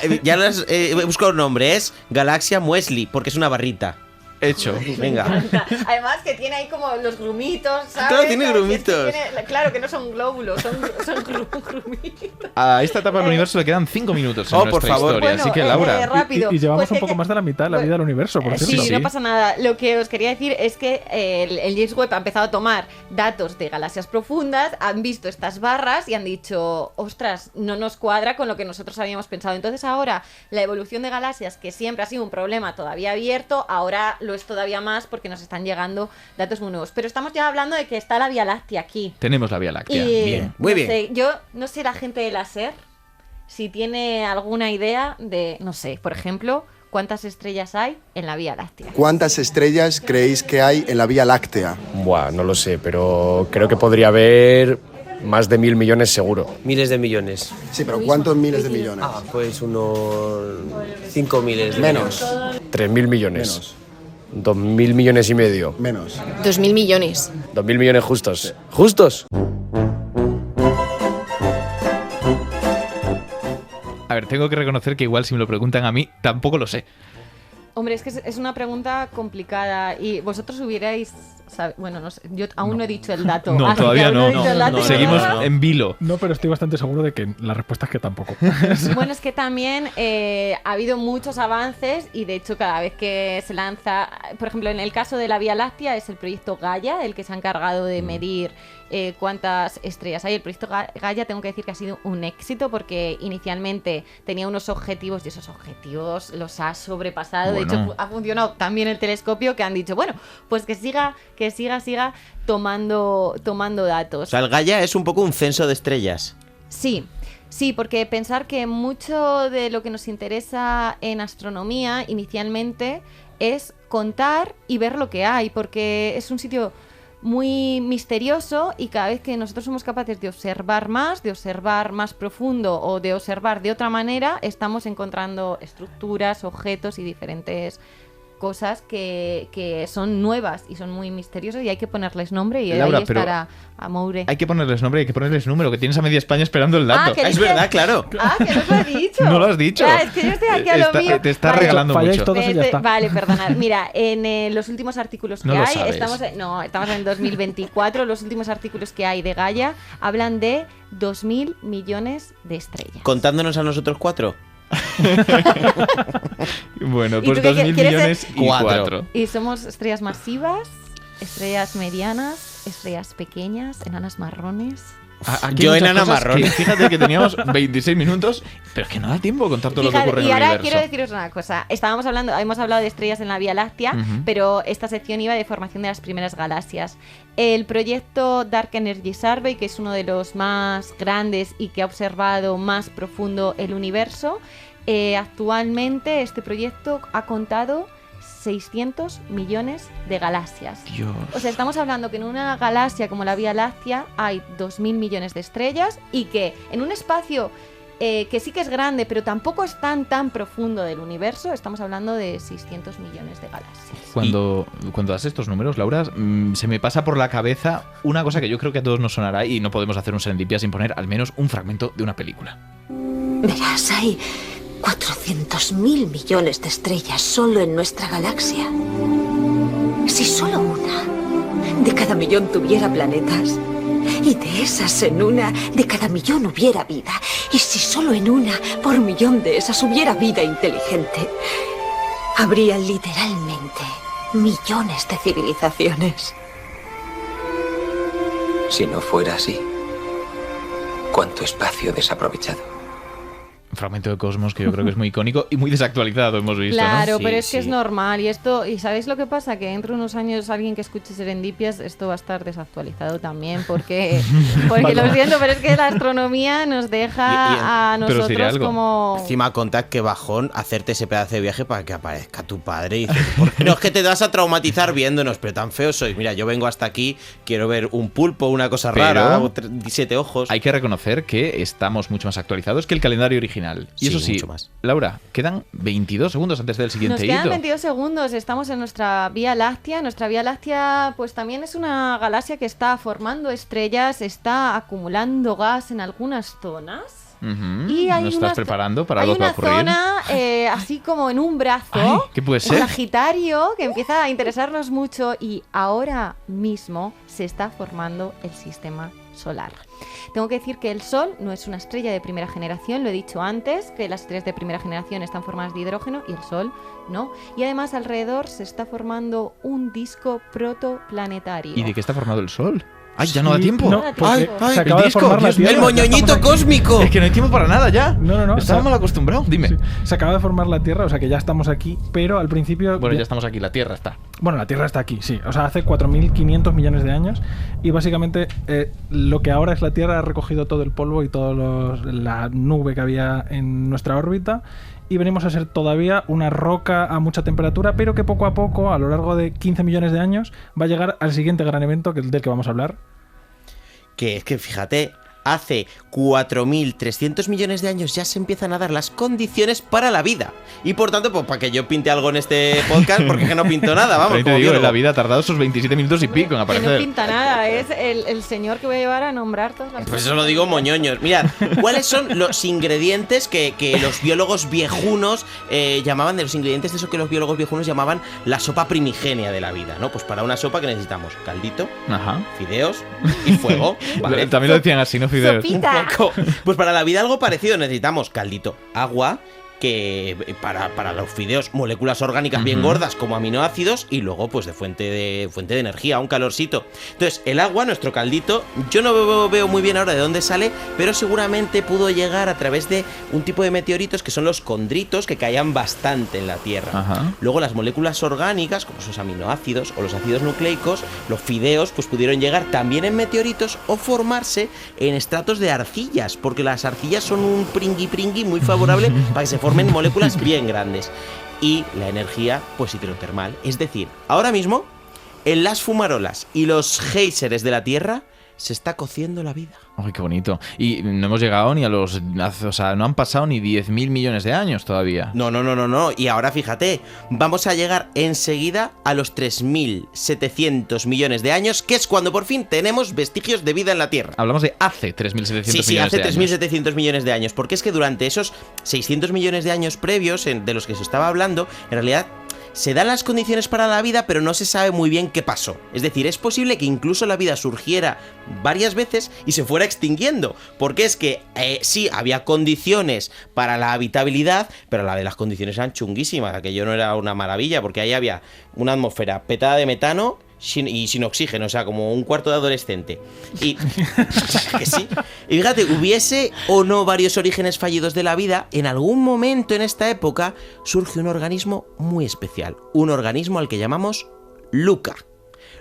Sí, Ya he buscado un nombre, es Galaxia Muesli, porque es una barrita. Hecho. Venga. Además que tiene ahí como los grumitos, ¿sabes? Claro, tiene ¿Sabes? grumitos. Es que claro, que no son glóbulos, son grumitos. A esta etapa del universo le quedan 5 minutos en Oh, por nuestra favor. historia, así que Laura. rápido. Y llevamos Pues un que- poco más de la mitad de la pues- vida del universo, por Sí, cierto. Sí. no pasa nada. Lo que os quería decir es que el James Webb ha empezado a tomar datos de galaxias profundas, han visto estas barras y han dicho, ostras, no nos cuadra con lo que nosotros habíamos pensado. Entonces ahora la evolución de galaxias, que siempre ha sido un problema todavía abierto, ahora lo es todavía más porque nos están llegando datos muy nuevos. Pero estamos ya hablando de que está la Vía Láctea aquí. Tenemos la Vía Láctea. Y Bien. Muy no bien. sé, yo no sé la gente de la SER si tiene alguna idea de, no sé, por ejemplo, cuántas estrellas hay en la Vía Láctea. ¿Cuántas estrellas creéis que hay en la Vía Láctea? Buah, no lo sé, pero creo que podría haber más de 1.000 millones seguro. Miles de millones. Sí, pero ¿cuántos miles de millones? Pues unos 5 miles. Menos, 3.000 millones. menos, 2.000 millones y medio. menos. 2.000 millones. 2.000 millones justos. ¿Justos? A ver, tengo que reconocer que igual si me lo preguntan a mí, tampoco lo sé. Hombre, es que es una pregunta complicada y vosotros hubierais... Bueno, no sé, yo aún no he dicho el dato. No, Así que todavía aún no. he dicho el dato. Seguimos en vilo. No, pero estoy bastante seguro de que la respuesta es que tampoco. Bueno, es que también ha habido muchos avances y de hecho cada vez que se lanza, por ejemplo, en el caso de la Vía Láctea es el proyecto Gaia el que se ha encargado de medir cuántas estrellas hay. El proyecto Gaia tengo que decir que ha sido un éxito porque inicialmente tenía unos objetivos y esos objetivos los ha sobrepasado. Bueno. De hecho, ha funcionado tan bien el telescopio que han dicho, bueno, pues que siga tomando O datos. sea, el Gaia es un poco un censo de estrellas. Sí, sí, porque pensar que mucho de lo que nos interesa en astronomía inicialmente es contar y ver lo que hay, porque es un sitio muy misterioso y cada vez que nosotros somos capaces de observar más profundo o de observar de otra manera, estamos encontrando estructuras, objetos y diferentes cosas que son nuevas y son muy misteriosas y hay que ponerles nombre y Laura, ahí estará a Moure. Hay que ponerles nombre, hay que ponerles número, que tienes a media España esperando el dato. que Es verdad, claro. Que no lo has dicho. No lo has dicho. Es que yo estoy aquí a lo mío. Te estás regalando falláis mucho. todos y ya está. Vale, perdonad. Mira, en los últimos artículos que No lo hay, sabes. estamos en 2024, los últimos artículos que hay de Gaia hablan de 2.000 millones de estrellas. Contándonos a nosotros 4. Bueno, ¿Y pues tú qué 2.000 quieres millones y 4. Y somos estrellas masivas, estrellas medianas, estrellas pequeñas, enanas marrones. Aquí Yo hay muchas enana cosas marrón. que, fíjate que teníamos 26 minutos, pero es que no da tiempo a contar todo lo que ocurre en Y el ahora universo. quiero deciros una cosa. Hemos hablado de estrellas en la Vía Láctea, pero esta sección iba de formación de las primeras galaxias. El proyecto Dark Energy Survey, que es uno de los más grandes y que ha observado más profundo el universo, actualmente este proyecto ha contado 600 millones de galaxias. Dios. O sea, estamos hablando que en una galaxia como la Vía Láctea hay 2.000 millones de estrellas y que en un espacio que sí que es grande, pero tampoco es tan profundo del universo, estamos hablando de 600 millones de galaxias. Cuando das estos números, Laura, se me pasa por la cabeza una cosa que yo creo que a todos nos sonará y no podemos hacer un serendipia sin poner al menos un fragmento de una película. Verás, hay 400.000 millones de estrellas solo en nuestra galaxia. Si solo una de cada millón tuviera planetas, y de esas en una de cada millón hubiera vida, y si solo en una por millón de esas hubiera vida inteligente, habría literalmente millones de civilizaciones. Si no fuera así, ¿cuánto espacio desaprovechado? Un fragmento de Cosmos que yo creo que es muy icónico y muy desactualizado, hemos visto, Claro, ¿no? pero es que es normal. Y ¿sabéis lo que pasa? Que dentro de unos años alguien que escuche Serendipias, esto va a estar desactualizado también, porque lo siento, pero es que la astronomía nos deja a nosotros como... Encima contad que bajón hacerte ese pedazo de viaje para que aparezca tu padre y dices, ¿por qué no es que te vas a traumatizar viéndonos? Pero tan feos sois. Mira, yo vengo hasta aquí, quiero ver un pulpo, una cosa rara, 7 ojos. Hay que reconocer que estamos mucho más actualizados que el calendario original. Y eso sí, mucho más. Laura, quedan 22 segundos antes del siguiente Nos quedan hito. 22 segundos, estamos en nuestra Vía Láctea. Nuestra Vía Láctea pues también es una galaxia que está formando estrellas, está acumulando gas en algunas zonas. Y hay ¿Nos estás preparando para hay algo que va a ocurrir? una zona así como en un brazo, Ay, ¿qué puede ser? Sagitario, que empieza a interesarnos mucho y ahora mismo se está formando el sistema solar. Tengo que decir que el Sol no es una estrella de primera generación, lo he dicho antes, que las estrellas de primera generación están formadas de hidrógeno y el Sol no. Y además alrededor se está formando un disco protoplanetario. ¿Y de qué está formado el Sol? ¡Ay, ya no da tiempo! No, porque Ay, se acaba el de disco, formar la Dios mío, Tierra. ¡El moñoñito cósmico! Es que no hay tiempo para nada ya. No. Estaba mal acostumbrado. Dime. Sí, se acaba de formar la Tierra, o sea que ya estamos aquí, pero al principio... Bueno, ya estamos aquí, la Tierra está. Bueno, la Tierra está aquí, sí. O sea, hace 4.500 millones de años y básicamente lo que ahora es la Tierra ha recogido todo el polvo y toda la nube que había en nuestra órbita y venimos a ser todavía una roca a mucha temperatura, pero que poco a poco, a lo largo de 15 millones de años, va a llegar al siguiente gran evento del que vamos a hablar. Que es que, fíjate, hace 4.300 millones de años ya se empiezan a dar las condiciones para la vida. Y por tanto, pues para que yo pinte algo en este podcast, porque es que no pinto nada, vamos. Pero te como digo, biólogo. la vida ha tardado esos 27 minutos y pico en Que aparecer. no pinta nada, es el señor que voy a llevar a nombrar todas las Pues eso lo digo moñoños. Mirad, ¿cuáles son los ingredientes que los biólogos viejunos llamaban, de los ingredientes de eso que los biólogos viejunos llamaban la sopa primigenia de la vida, ¿no? Pues para una sopa que necesitamos caldito, Ajá. fideos y fuego, ¿vale? También lo decían así, ¿no, fideos? Sopita. Un poco. Pues para la vida algo parecido, necesitamos caldito, agua, que para los fideos moléculas orgánicas bien gordas como aminoácidos y luego pues de fuente de energía, un calorcito. Entonces el agua, nuestro caldito, yo no veo muy bien ahora de dónde sale, pero seguramente pudo llegar a través de un tipo de meteoritos que son los condritos, que caían bastante en la Tierra. Ajá. Luego las moléculas orgánicas, como esos aminoácidos o los ácidos nucleicos, los fideos, pues pudieron llegar también en meteoritos o formarse en estratos de arcillas, porque las arcillas son un pringui muy favorable para que se formen moléculas bien grandes. Y la energía, pues hidrotermal. Es decir, ahora mismo, en las fumarolas y los géiseres de la Tierra se está cociendo la vida. Ay, qué bonito. Y no hemos llegado ni a los... O sea, no han pasado ni 10.000 millones de años todavía. No. Y ahora fíjate, vamos a llegar enseguida a los 3.700 millones de años, que es cuando por fin tenemos vestigios de vida en la Tierra. Hablamos de hace 3.700 millones de años. Sí, hace 3.700 millones de años. Porque es que durante esos 600 millones de años previos, de los que se estaba hablando, en realidad se dan las condiciones para la vida, pero no se sabe muy bien qué pasó. Es decir, es posible que incluso la vida surgiera varias veces y se fuera extinguiendo. Porque es que sí, había condiciones para la habitabilidad, pero la de las condiciones eran chunguísimas. Aquello no era una maravilla, porque ahí había una atmósfera petada de metano y sin oxígeno, o sea, como un cuarto de adolescente. Y, o sea, que sí. Y fíjate, hubiese o no varios orígenes fallidos de la vida, en algún momento en esta época surge un organismo muy especial. Un organismo al que llamamos LUCA.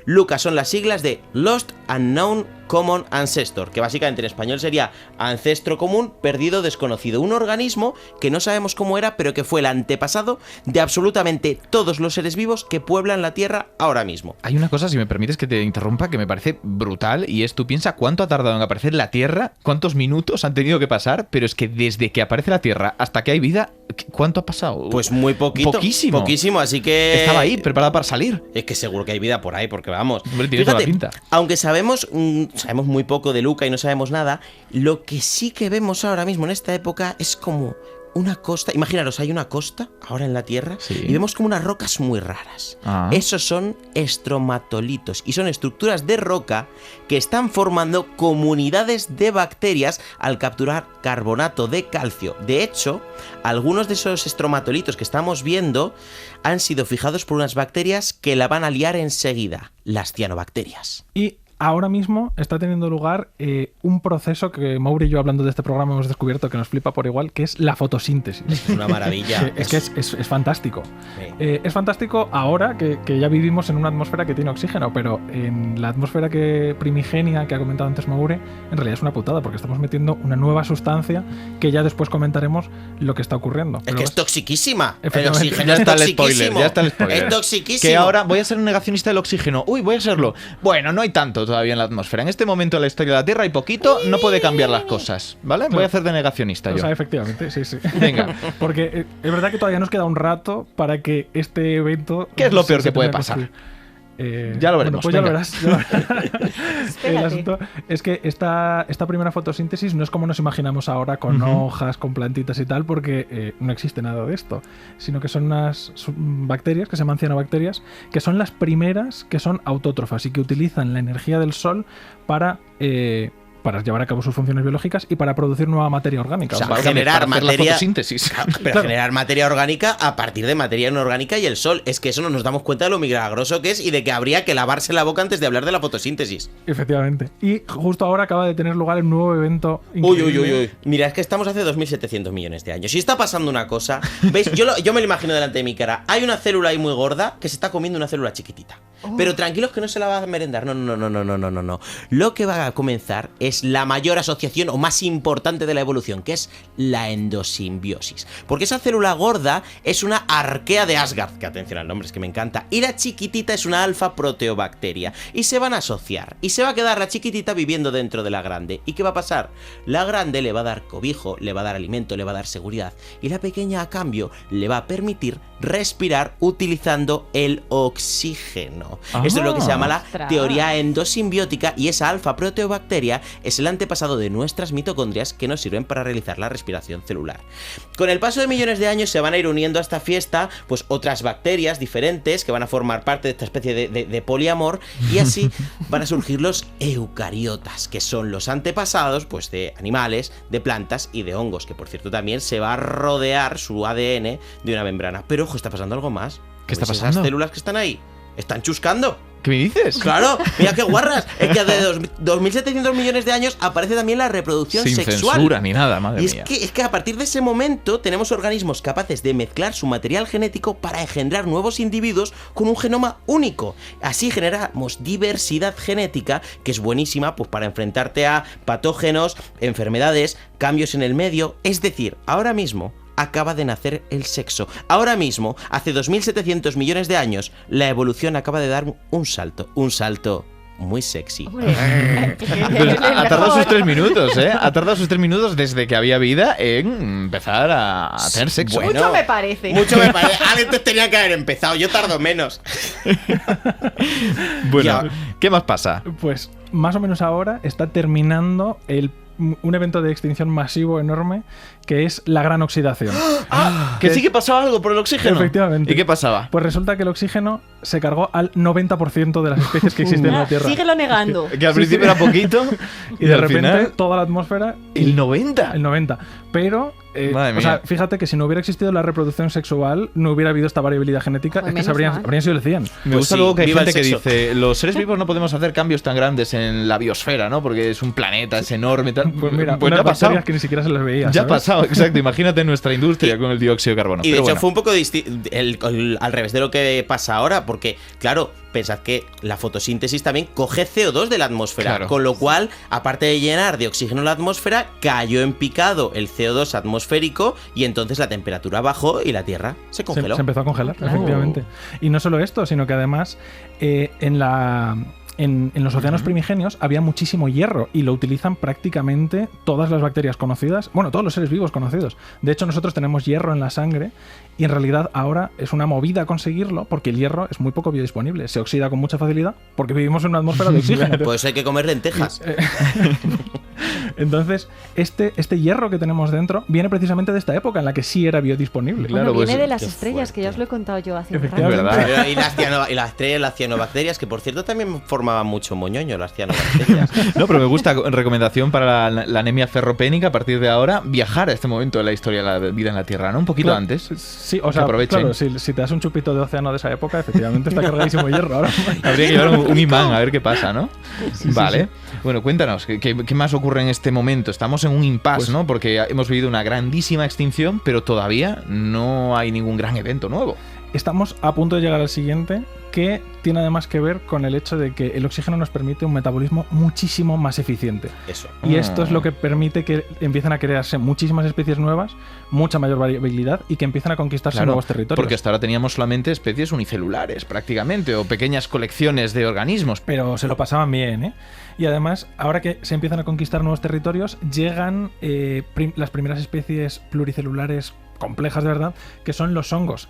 LUCA son las siglas de Lost Unknown Common Ancestor, que básicamente en español sería ancestro común, perdido, desconocido. Un organismo que no sabemos cómo era, pero que fue el antepasado de absolutamente todos los seres vivos que pueblan la Tierra ahora mismo. Hay una cosa, si me permites que te interrumpa, que me parece brutal, y es, tú piensa cuánto ha tardado en aparecer la Tierra, cuántos minutos han tenido que pasar, pero es que desde que aparece la Tierra hasta que hay vida, ¿cuánto ha pasado? Pues muy poquito. Poquísimo, así que... Estaba ahí, preparada para salir. Es que seguro que hay vida por ahí, porque vamos... Hombre, tiene toda la pinta. Aunque sabemos muy poco de LUCA y no sabemos nada, lo que sí que vemos ahora mismo en esta época es como una costa. Imaginaros, hay una costa ahora en la Tierra, sí, y vemos como unas rocas muy raras. Esos son estromatolitos y son estructuras de roca que están formando comunidades de bacterias al capturar carbonato de calcio. De hecho, algunos de esos estromatolitos que estamos viendo han sido fijados por unas bacterias que la van a liar enseguida, las cianobacterias. Y ahora mismo está teniendo lugar un proceso que Mauri y yo, hablando de este programa, hemos descubierto que nos flipa por igual, que es la fotosíntesis. Es una maravilla. Es fantástico. Sí. Es fantástico ahora que ya vivimos en una atmósfera que tiene oxígeno, pero en la atmósfera primigenia que ha comentado antes Mauri, en realidad es una putada, porque estamos metiendo una nueva sustancia que ya después comentaremos lo que está ocurriendo. Es que es toxiquísima. El oxígeno es toxiquísimo. Ya está el spoiler. Es toxiquísimo. Que ahora voy a ser un negacionista del oxígeno. Uy, voy a serlo. Bueno, no hay tanto todavía en la atmósfera. En este momento de la historia de la Tierra hay poquito, no puede cambiar las cosas, ¿vale? Voy a hacer de negacionista yo. O sea, efectivamente, sí. Venga. Porque es verdad que todavía nos queda un rato para que este evento... ¿Qué es lo peor que puede pasar? Ya lo veremos. Bueno, pues ya lo verás. El asunto es que esta primera fotosíntesis no es como nos imaginamos ahora, con hojas, con plantitas y tal, porque no existe nada de esto, sino que son unas bacterias que se llaman cianobacterias, que son las primeras que son autótrofas y que utilizan la energía del sol para llevar a cabo sus funciones biológicas y para producir nueva materia orgánica. O sea, generar materia, la fotosíntesis. Pero generar materia orgánica a partir de materia inorgánica y el sol. Es que eso no nos damos cuenta de lo milagroso que es y de que habría que lavarse la boca antes de hablar de la fotosíntesis. Efectivamente. Y justo ahora acaba de tener lugar un nuevo evento increíble. Uy. Mira, es que estamos hace 2.700 millones de años. Y está pasando una cosa. ¿Veis? Yo me lo imagino delante de mi cara. Hay una célula ahí muy gorda que se está comiendo una célula chiquitita. Pero tranquilos que no se la va a merendar. No. Lo que va a comenzar es la mayor asociación o más importante de la evolución, que es la endosimbiosis. Porque esa célula gorda es una arquea de Asgard, que atención al nombre, es que me encanta, y la chiquitita es una alfa proteobacteria, y se van a asociar, y se va a quedar la chiquitita viviendo dentro de la grande. ¿Y qué va a pasar? La grande le va a dar cobijo, le va a dar alimento, le va a dar seguridad, y la pequeña a cambio le va a permitir respirar utilizando el oxígeno. Esto es lo que se llama la teoría endosimbiótica, y esa alfa proteobacteria es el antepasado de nuestras mitocondrias que nos sirven para realizar la respiración celular. Con el paso de millones de años se van a ir uniendo a esta fiesta pues otras bacterias diferentes que van a formar parte de esta especie de poliamor, y así van a surgir los eucariotas, que son los antepasados pues de animales, de plantas y de hongos, que por cierto también se va a rodear su ADN de una membrana. Pero ojo, está pasando algo más. ¿Qué está pasando? Esas células que están ahí están chuscando. ¿Qué me dices? Claro, mira qué guarras. Es que de 2.700 millones de años aparece también la reproducción sin sexual. Sin censura ni nada, madre mía. Es que a partir de ese momento tenemos organismos capaces de mezclar su material genético para engendrar nuevos individuos con un genoma único. Así generamos diversidad genética, que es buenísima pues para enfrentarte a patógenos, enfermedades, cambios en el medio. Es decir, ahora mismo acaba de nacer el sexo. Ahora mismo, hace 2.700 millones de años, la evolución acaba de dar un salto muy sexy. Pues ha tardado sus 3 minutos, ¿eh? Ha tardado sus 3 minutos desde que había vida en empezar a tener sexo. Bueno, mucho me parece. Mucho me parece. Antes tenía que haber empezado, yo tardo menos. Bueno, ¿qué más pasa? Pues más o menos ahora está terminando un evento de extinción masivo enorme que es la gran oxidación. Que sí que pasaba algo por el oxígeno. Efectivamente. ¿Y qué pasaba? Pues resulta que el oxígeno se cargó al 90% de las especies que existen en la Tierra. Síguelo negando. Que al principio era poquito y de al repente final, toda la atmósfera... ¿el 90? El 90. Pero, Madre o sea, mía. fíjate que si no hubiera existido la reproducción sexual, no hubiera habido esta variabilidad genética, Pues es que menos mal. habrían sido el 100. Me Pues gusta sí, luego que hay viva el gente que sexo. dice, los seres vivos no podemos hacer cambios tan grandes en la biosfera, ¿no? Porque es un planeta, es enorme y tal. Pues mira, pues unas ya ha pasado. bacterias que ni siquiera se las veía. Ya ha ¿sabes? pasado, exacto. Imagínate nuestra industria con el dióxido de carbono. Y de Pero hecho bueno. fue un poco al revés de lo que pasa ahora, porque, claro, pensad que la fotosíntesis también coge CO2 de la atmósfera, Claro. con lo cual, aparte de llenar de oxígeno la atmósfera, cayó en picado el CO2 atmosférico y entonces la temperatura bajó y la Tierra se congeló. Se empezó a congelar, efectivamente. Y no solo esto, sino que además en los océanos primigenios había muchísimo hierro y lo utilizan prácticamente todas las bacterias conocidas, bueno, todos los seres vivos conocidos. De hecho, nosotros tenemos hierro en la sangre y en realidad ahora es una movida conseguirlo porque el hierro es muy poco biodisponible. Se oxida con mucha facilidad porque vivimos en una atmósfera de oxígeno. Pues hay que comer lentejas. Entonces, este hierro que tenemos dentro viene precisamente de esta época en la que sí era biodisponible. Bueno, pues, viene de las qué estrellas, que ya os lo he contado yo hace un rato. Efectivamente. ¿Verdad? Y las estrellas, las cianobacterias, que por cierto también formaban mucho moñoño, las cianobacterias. No, pero me gusta, recomendación para la anemia ferropénica a partir de ahora, viajar a este momento de la historia de la vida en la Tierra, ¿no? Un poquito Claro, antes. Sí, o Que sea, aprovechen. claro, si te das un chupito de océano de esa época, efectivamente está cargadísimo de hierro ahora. Habría que llevar un imán a ver qué pasa, ¿no? Vale. Bueno, cuéntanos, ¿qué más ocurre en este momento? Estamos en un impasse, Pues- ¿no? Porque hemos vivido una grandísima extinción, pero todavía no hay ningún gran evento nuevo. Estamos a punto de llegar al siguiente, que tiene además que ver con el hecho de que el oxígeno nos permite un metabolismo muchísimo más eficiente. Eso. Y esto es lo que permite que empiecen a crearse muchísimas especies nuevas, mucha mayor variabilidad y que empiecen a conquistarse Claro, nuevos territorios. porque hasta ahora teníamos solamente especies unicelulares, prácticamente, o pequeñas colecciones de organismos. Pero se lo pasaban bien, ¿eh? Y además, ahora que se empiezan a conquistar nuevos territorios, llegan las primeras especies pluricelulares complejas de verdad, que son los hongos,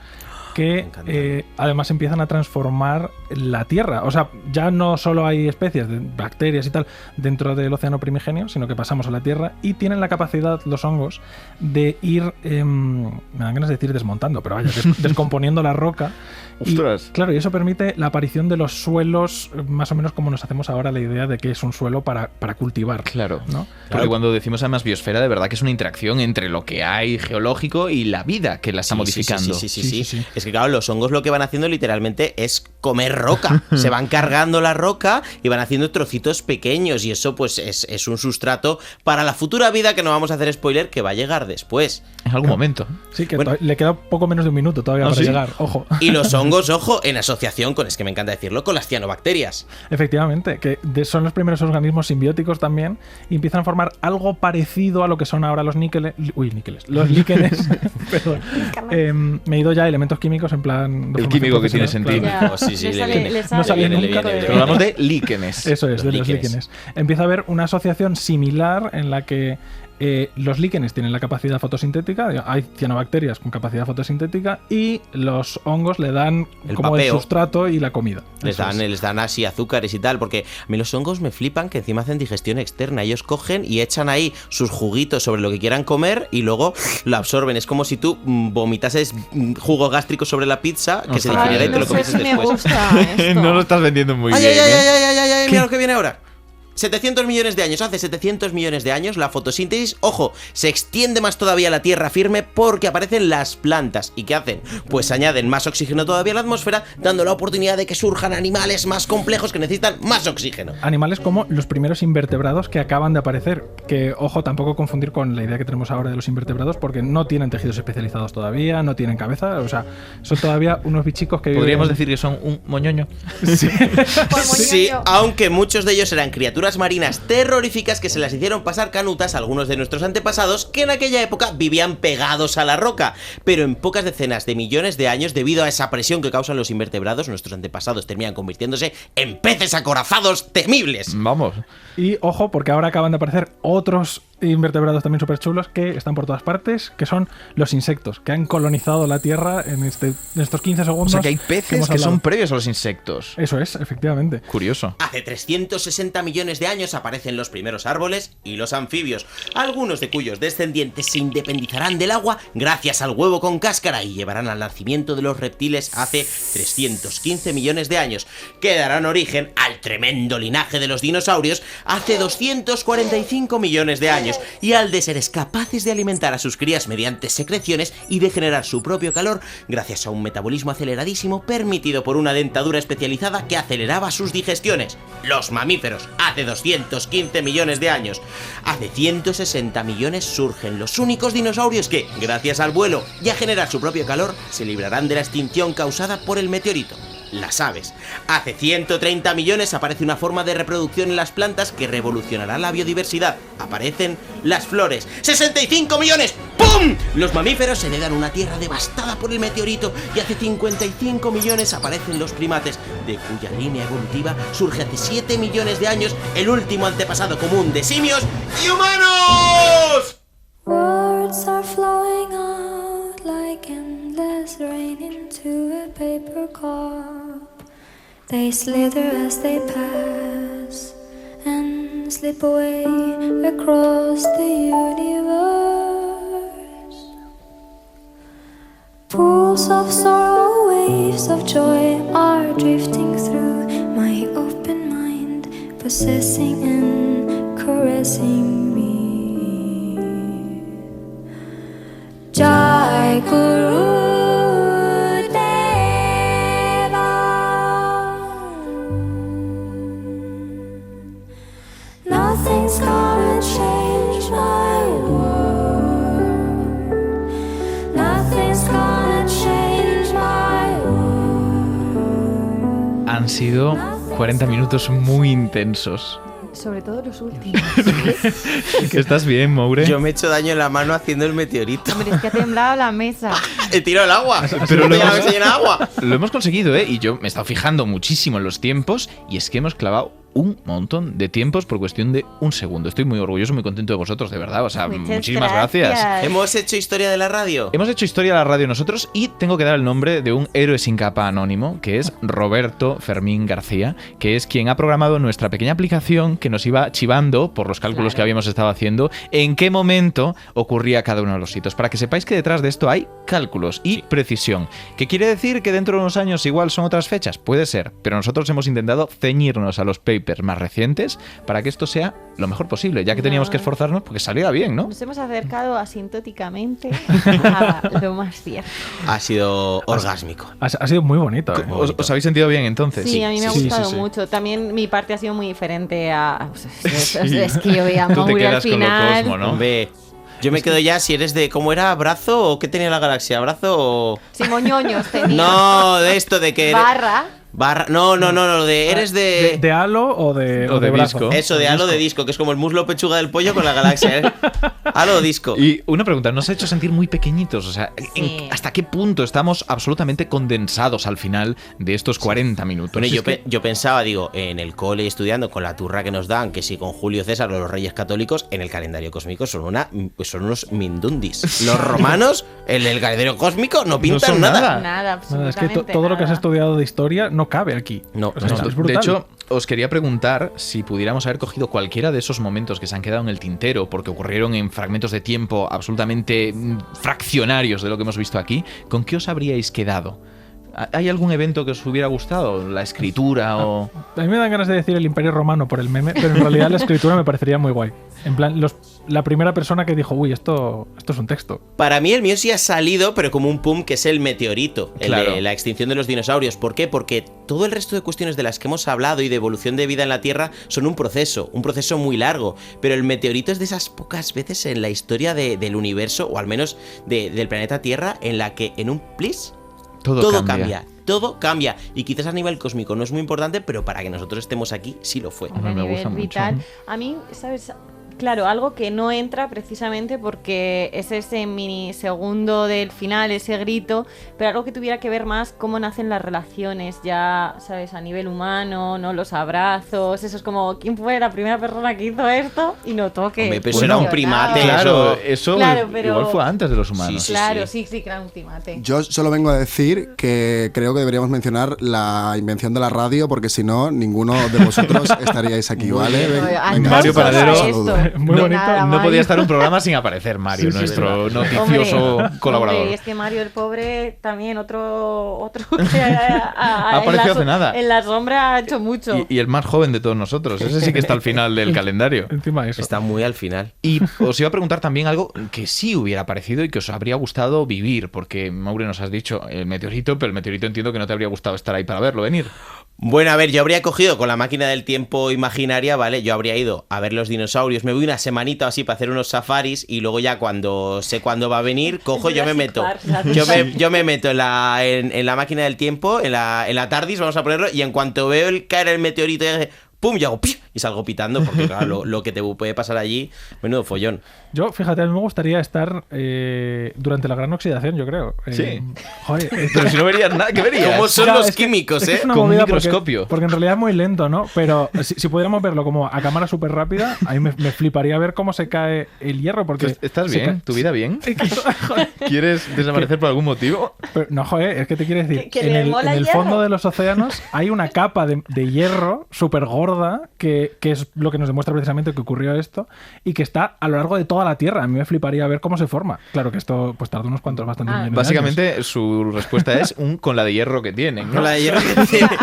que además empiezan a transformar la Tierra. O sea, ya no solo hay especies de bacterias y tal dentro del océano primigenio, sino que pasamos a la Tierra y tienen la capacidad, los hongos, de ir, me dan ganas de decir desmontando, pero vaya, descomponiendo la roca. Ostras. Y, claro, y eso permite la aparición de los suelos, más o menos como nos hacemos ahora la idea de que es un suelo para cultivar. Claro. ¿no? Porque cuando decimos además biosfera, de verdad que es una interacción entre lo que hay geológico y la vida que la está modificando. Sí. Es que claro, los hongos lo que van haciendo literalmente es comer roca. Se van cargando la roca y van haciendo trocitos pequeños y eso pues es un sustrato para la futura vida, que no vamos a hacer spoiler, que va a llegar después. En algún momento. Sí, que Bueno. le queda poco menos de un minuto todavía para ¿sí? llegar. Ojo. Y los hongos, ojo, en asociación con, es que me encanta decirlo, con las cianobacterias. Efectivamente, que son los primeros organismos simbióticos también y empiezan a formar algo parecido a lo que son ahora los los líquenes. Perdón. Me he ido ya a elementos químicos en plan... El químico que tiene sentido. Ya, Sí, le le sale- viene. le No sale. sabía Le nunca. viene, le Pero hablamos de líquenes. Eso es, de Los los líquenes. líquenes. Empieza a haber una asociación similar en la que los líquenes tienen la capacidad fotosintética, hay cianobacterias con capacidad fotosintética y los hongos le dan El como papeo. el sustrato y la comida. Les Eso es. dan, les dan así azúcares y tal, porque a mí los hongos me flipan que encima hacen digestión externa. Ellos cogen y echan ahí sus juguitos sobre lo que quieran comer y luego lo absorben. Es como si tú vomitases jugo gástrico sobre la pizza, que se Ostras. digeriera y te no lo sé comieses si me después. gusta esto. No lo estás vendiendo muy ¡Ay, bien. ay, ay, ¿eh? ay, ay, ay! Mira lo que viene ahora. 700 millones de años. Hace 700 millones de años la fotosíntesis, ojo, se extiende más todavía a la tierra firme porque aparecen las plantas. ¿Y qué hacen? Pues añaden más oxígeno todavía a la atmósfera, dando la oportunidad de que surjan animales más complejos que necesitan más oxígeno. Animales como los primeros invertebrados que acaban de aparecer. Que, ojo, tampoco confundir con la idea que tenemos ahora de los invertebrados, porque no tienen tejidos especializados todavía, no tienen cabeza, o sea, son todavía unos bichicos que Podríamos viven- decir que son un moñoño. Sí. Por Sí, moñoño. aunque muchos de ellos eran criaturas criaturas marinas terroríficas que se las hicieron pasar canutas a algunos de nuestros antepasados que en aquella época vivían pegados a la roca. Pero en pocas decenas de millones de años, debido a esa presión que causan los invertebrados, nuestros antepasados terminan convirtiéndose en peces acorazados temibles. Vamos. Y ojo, porque ahora acaban de aparecer otros invertebrados también súper chulos que están por todas partes, que son los insectos, que han colonizado la Tierra en estos 15 segundos. O sea que hay peces que son previos a los insectos. Eso es, efectivamente. Curioso. Hace 360 millones de años aparecen los primeros árboles y los anfibios, algunos de cuyos descendientes se independizarán del agua gracias al huevo con cáscara y llevarán al nacimiento de los reptiles hace 315 millones de años, que darán origen al tremendo linaje de los dinosaurios hace 245 millones de años, y al de seres capaces de alimentar a sus crías mediante secreciones y de generar su propio calor gracias a un metabolismo aceleradísimo permitido por una dentadura especializada que aceleraba sus digestiones. Los mamíferos, hace 215 millones de años. Hace 160 millones surgen los únicos dinosaurios que, gracias al vuelo y a generar su propio calor, se librarán de la extinción causada por el meteorito. Las aves. Hace 130 millones aparece una forma de reproducción en las plantas que revolucionará la biodiversidad. Aparecen las flores. ¡65 millones! ¡Pum! Los mamíferos heredan una tierra devastada por el meteorito y hace 55 millones aparecen los primates, de cuya línea evolutiva surge hace 7 millones de años el último antepasado común de simios y humanos. Words are flowing out like endless rain into a paper cup. They slither as they pass and slip away across the universe. Pools of sorrow, waves of joy are drifting through my open mind, possessing and caressing me. Jai Guru Deva. Nothing's gonna change my world. Nothing's gonna change my world. Han sido 40 minutos muy intensos. Sobre todo los últimos. ¿Que estás bien, Moure? Yo me he hecho daño en la mano haciendo el meteorito. Hombre, es que ha temblado la mesa. He tirado el agua. Pero la mesa llena de agua. Lo hemos conseguido, ¿eh? Y yo me he estado fijando muchísimo en los tiempos y es que hemos clavado un montón de tiempos por cuestión de un segundo. Estoy muy orgulloso, muy contento de vosotros, de verdad. O sea, muchísimas gracias. Hemos hecho historia de la radio. Hemos hecho historia de la radio nosotros y tengo que dar el nombre de un héroe sin capa anónimo, que es Roberto Fermín García, que es quien ha programado nuestra pequeña aplicación que nos iba chivando por los cálculos que habíamos estado haciendo en qué momento ocurría cada uno de los hitos. Para que sepáis que detrás de esto hay cálculos y precisión. ¿Qué quiere decir? ¿Que dentro de unos años igual son otras fechas? Puede ser, pero nosotros hemos intentado ceñirnos a los papers más recientes para que esto sea lo mejor posible, ya que teníamos que esforzarnos porque saliera bien, ¿no? Nos hemos acercado asintóticamente a lo más cierto. Ha sido orgásmico. Ha sido muy bonito. ¿Os habéis sentido bien entonces? Sí, a mí me ha gustado mucho. También mi parte ha sido muy diferente a... Es que yo veía a Moure al final. Con lo cosmo, ¿no? Yo me quedo ya si eres de... ¿Cómo era? ¿Brazo o qué tenía la galaxia? ¿Brazo o...? Sí, moñoños tenía. No, de esto de que... Barra. No, de eres de... ¿De halo o de brazo? Disco. Eso, de halo de disco, que es como el muslo pechuga del pollo con la galaxia, ¿eh? Halo disco. Y una pregunta, ¿nos ha hecho sentir muy pequeñitos? O sea, ¿hasta qué punto estamos absolutamente condensados al final de estos 40 minutos? Bueno, yo pensaba, digo, en el cole estudiando con la turra que nos dan, que si con Julio César o los Reyes Católicos, en el calendario cósmico son unos mindundis. Los romanos, en el calendario cósmico, no pintan Nada, es que todo lo que has estudiado de historia no cabe aquí. No, o sea, es brutal. De hecho, os quería preguntar si pudiéramos haber cogido cualquiera de esos momentos que se han quedado en el tintero porque ocurrieron en fragmentos de tiempo absolutamente fraccionarios de lo que hemos visto aquí, ¿con qué os habríais quedado? ¿Hay algún evento que os hubiera gustado? ¿La escritura o...? A mí me dan ganas de decir el Imperio Romano por el meme, pero en realidad la escritura me parecería muy guay. En plan, la primera persona que dijo, uy, esto es un texto. Para mí el mío sí ha salido, pero como un pum, que es el meteorito, Claro. de la extinción de los dinosaurios. ¿Por qué? Porque todo el resto de cuestiones de las que hemos hablado y de evolución de vida en la Tierra son un proceso muy largo. Pero el meteorito es de esas pocas veces en la historia del universo, o al menos del planeta Tierra, en la que en un plis Todo cambia. Y quizás a nivel cósmico no es muy importante, pero para que nosotros estemos aquí sí lo fue. A nivel vital. A mí, ¿sabes? Claro, algo que no entra precisamente porque es ese minisegundo del final, ese grito, pero algo que tuviera que ver más cómo nacen las relaciones ya, ¿sabes? A nivel humano, ¿no? Los abrazos, eso es como, ¿quién fue la primera persona que hizo esto? Y notó que... Hombre, pero era un primate. Claro, eso pero... igual fue antes de los humanos. Sí, claro, sí, era un primate. Yo solo vengo a decir que creo que deberíamos mencionar la invención de la radio, porque si no, ninguno de vosotros estaríais aquí, ¿vale? Venga, Mario Panadero, muy bonito. No podía estar un programa sin aparecer Mario, nuestro noticioso colaborador. Hombre, y es que Mario el pobre también otro que ha aparecido hace nada. En la sombra ha hecho mucho. Y el más joven de todos nosotros. Ese sí que está al final del calendario. Encima eso. Está muy al final. Y os iba a preguntar también algo que sí hubiera parecido y que os habría gustado vivir, porque Maure nos has dicho el meteorito, pero el meteorito entiendo que no te habría gustado estar ahí para verlo venir. Bueno, a ver, yo habría cogido con la máquina del tiempo imaginaria, ¿vale? Yo habría ido a ver los dinosaurios, me voy una semanita así para hacer unos safaris y luego ya cuando sé cuándo va a venir, cojo, yo me meto. Yo me meto en la máquina del tiempo, en la TARDIS, vamos a ponerlo, y en cuanto veo caer el meteorito, ¡pum! Y hago ¡piu! Y salgo pitando, porque claro, lo que te puede pasar allí, menudo follón. Yo, fíjate, a mí me gustaría estar durante la gran oxidación, yo creo. Sí. Joder, pero si no verías nada, ¿qué verías? ¿Cómo son los químicos, es Con un microscopio. Porque en realidad es muy lento, ¿no? Pero si pudiéramos verlo como a cámara súper rápida, a mí me fliparía ver cómo se cae el hierro. Porque ¿Estás bien? ¿Tu vida bien? ¿Quieres desaparecer por algún motivo? Pero, no, joder, es que te quiero decir, en el fondo de los océanos hay una capa de hierro súper gorda que es lo que nos demuestra precisamente que ocurrió esto y que está a lo largo de toda la Tierra. A mí me fliparía ver cómo se forma. Claro que esto pues tarda unos cuantos bastante millones básicamente de años. Su respuesta es con la de hierro que tienen, ¿no? Con la de hierro que tienen.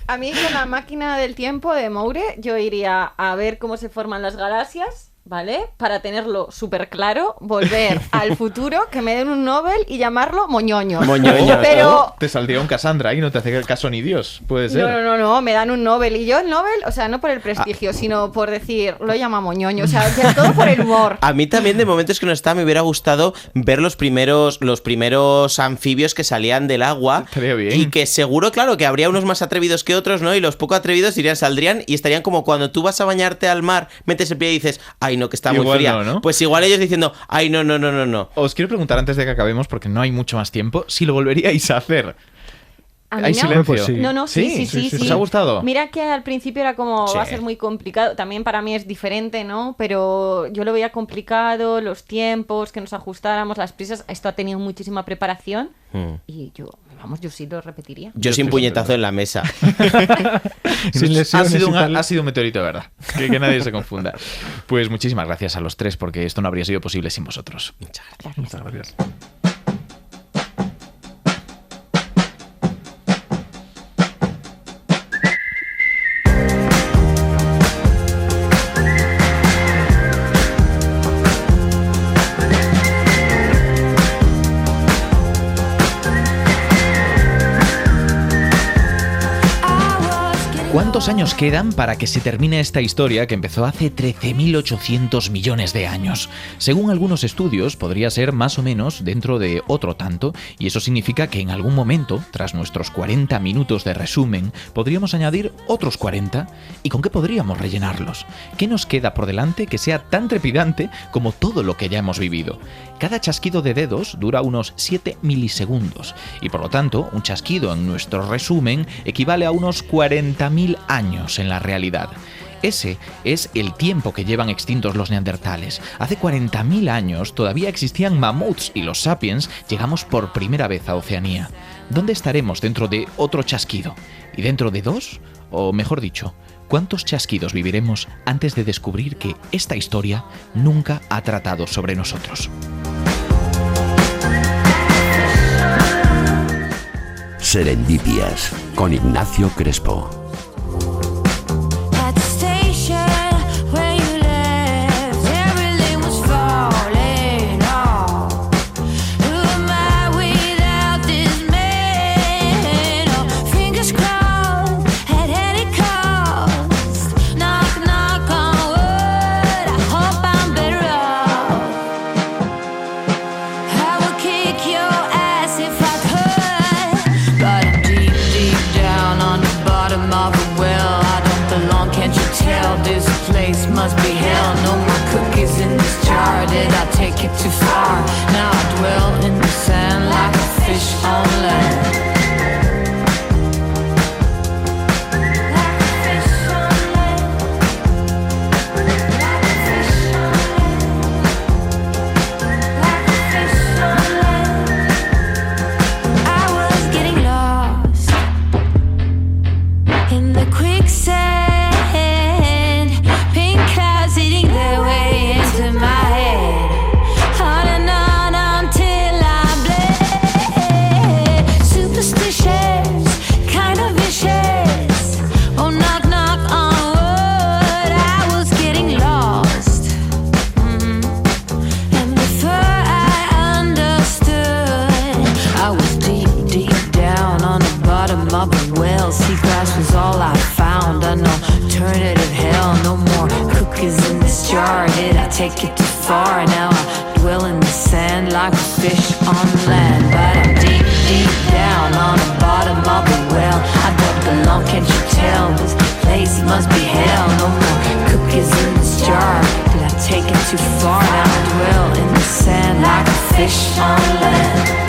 A mí con la máquina del tiempo de Moure yo iría a ver cómo se forman las galaxias, ¿vale? Para tenerlo súper claro, volver al futuro, que me den un Nobel y llamarlo Moñoño. Pero te saldría un Cassandra y no te hace caso ni Dios, puede ser. No, me dan un Nobel. Y yo el Nobel, o sea, no por el prestigio, sino por decir, lo llama Moñoño, o sea, todo por el humor. A mí también, de momentos que no está, me hubiera gustado ver los primeros anfibios que salían del agua. Estaría bien. Y que seguro, claro, que habría unos más atrevidos que otros, ¿no? Y los poco atrevidos saldrían y estarían como cuando tú vas a bañarte al mar, metes el pie y dices, ay, no, que está igual muy fría. No, ¿no? Pues igual ellos diciendo, ay, no. Os quiero preguntar antes de que acabemos, porque no hay mucho más tiempo, si lo volveríais a hacer. ¿Hay silencio? Pues sí. No, sí. ¿Os ha gustado? Mira que al principio era como, va a ser muy complicado. También para mí es diferente, ¿no? Pero yo lo veía complicado, los tiempos, que nos ajustáramos, las prisas. Esto ha tenido muchísima preparación y yo sí lo repetiría. Yo sin puñetazo en la mesa. Sin lesiones ha sido un meteorito de verdad. Que nadie se confunda. Pues muchísimas gracias a los tres, porque esto no habría sido posible sin vosotros. Muchas gracias. ¿Cuántos años quedan para que se termine esta historia que empezó hace 13.800 millones de años? Según algunos estudios, podría ser más o menos dentro de otro tanto, y eso significa que en algún momento, tras nuestros 40 minutos de resumen, podríamos añadir otros 40. ¿Y con qué podríamos rellenarlos? ¿Qué nos queda por delante que sea tan trepidante como todo lo que ya hemos vivido? Cada chasquido de dedos dura unos 7 milisegundos, y por lo tanto, un chasquido en nuestro resumen equivale a unos 40.000 años en la realidad. Ese es el tiempo que llevan extintos los neandertales. Hace 40.000 años todavía existían mamuts y los sapiens llegamos por primera vez a Oceanía. ¿Dónde estaremos dentro de otro chasquido? ¿Y dentro de 2? O mejor dicho, ¿cuántos chasquidos viviremos antes de descubrir que esta historia nunca ha tratado sobre nosotros? Serendipias con Ignacio Crespo. must be hell. No more cookies in this jar. Did I take it too far? Now I dwell in the sand like a fish on land. Take it too far, now I dwell in the sand like a fish on land. But I'm deep, deep down on the bottom of the well. I don't belong, can't you tell? This place must be hell. No more cookies in this jar. Did I take it too far? Now I dwell in the sand like a fish on land.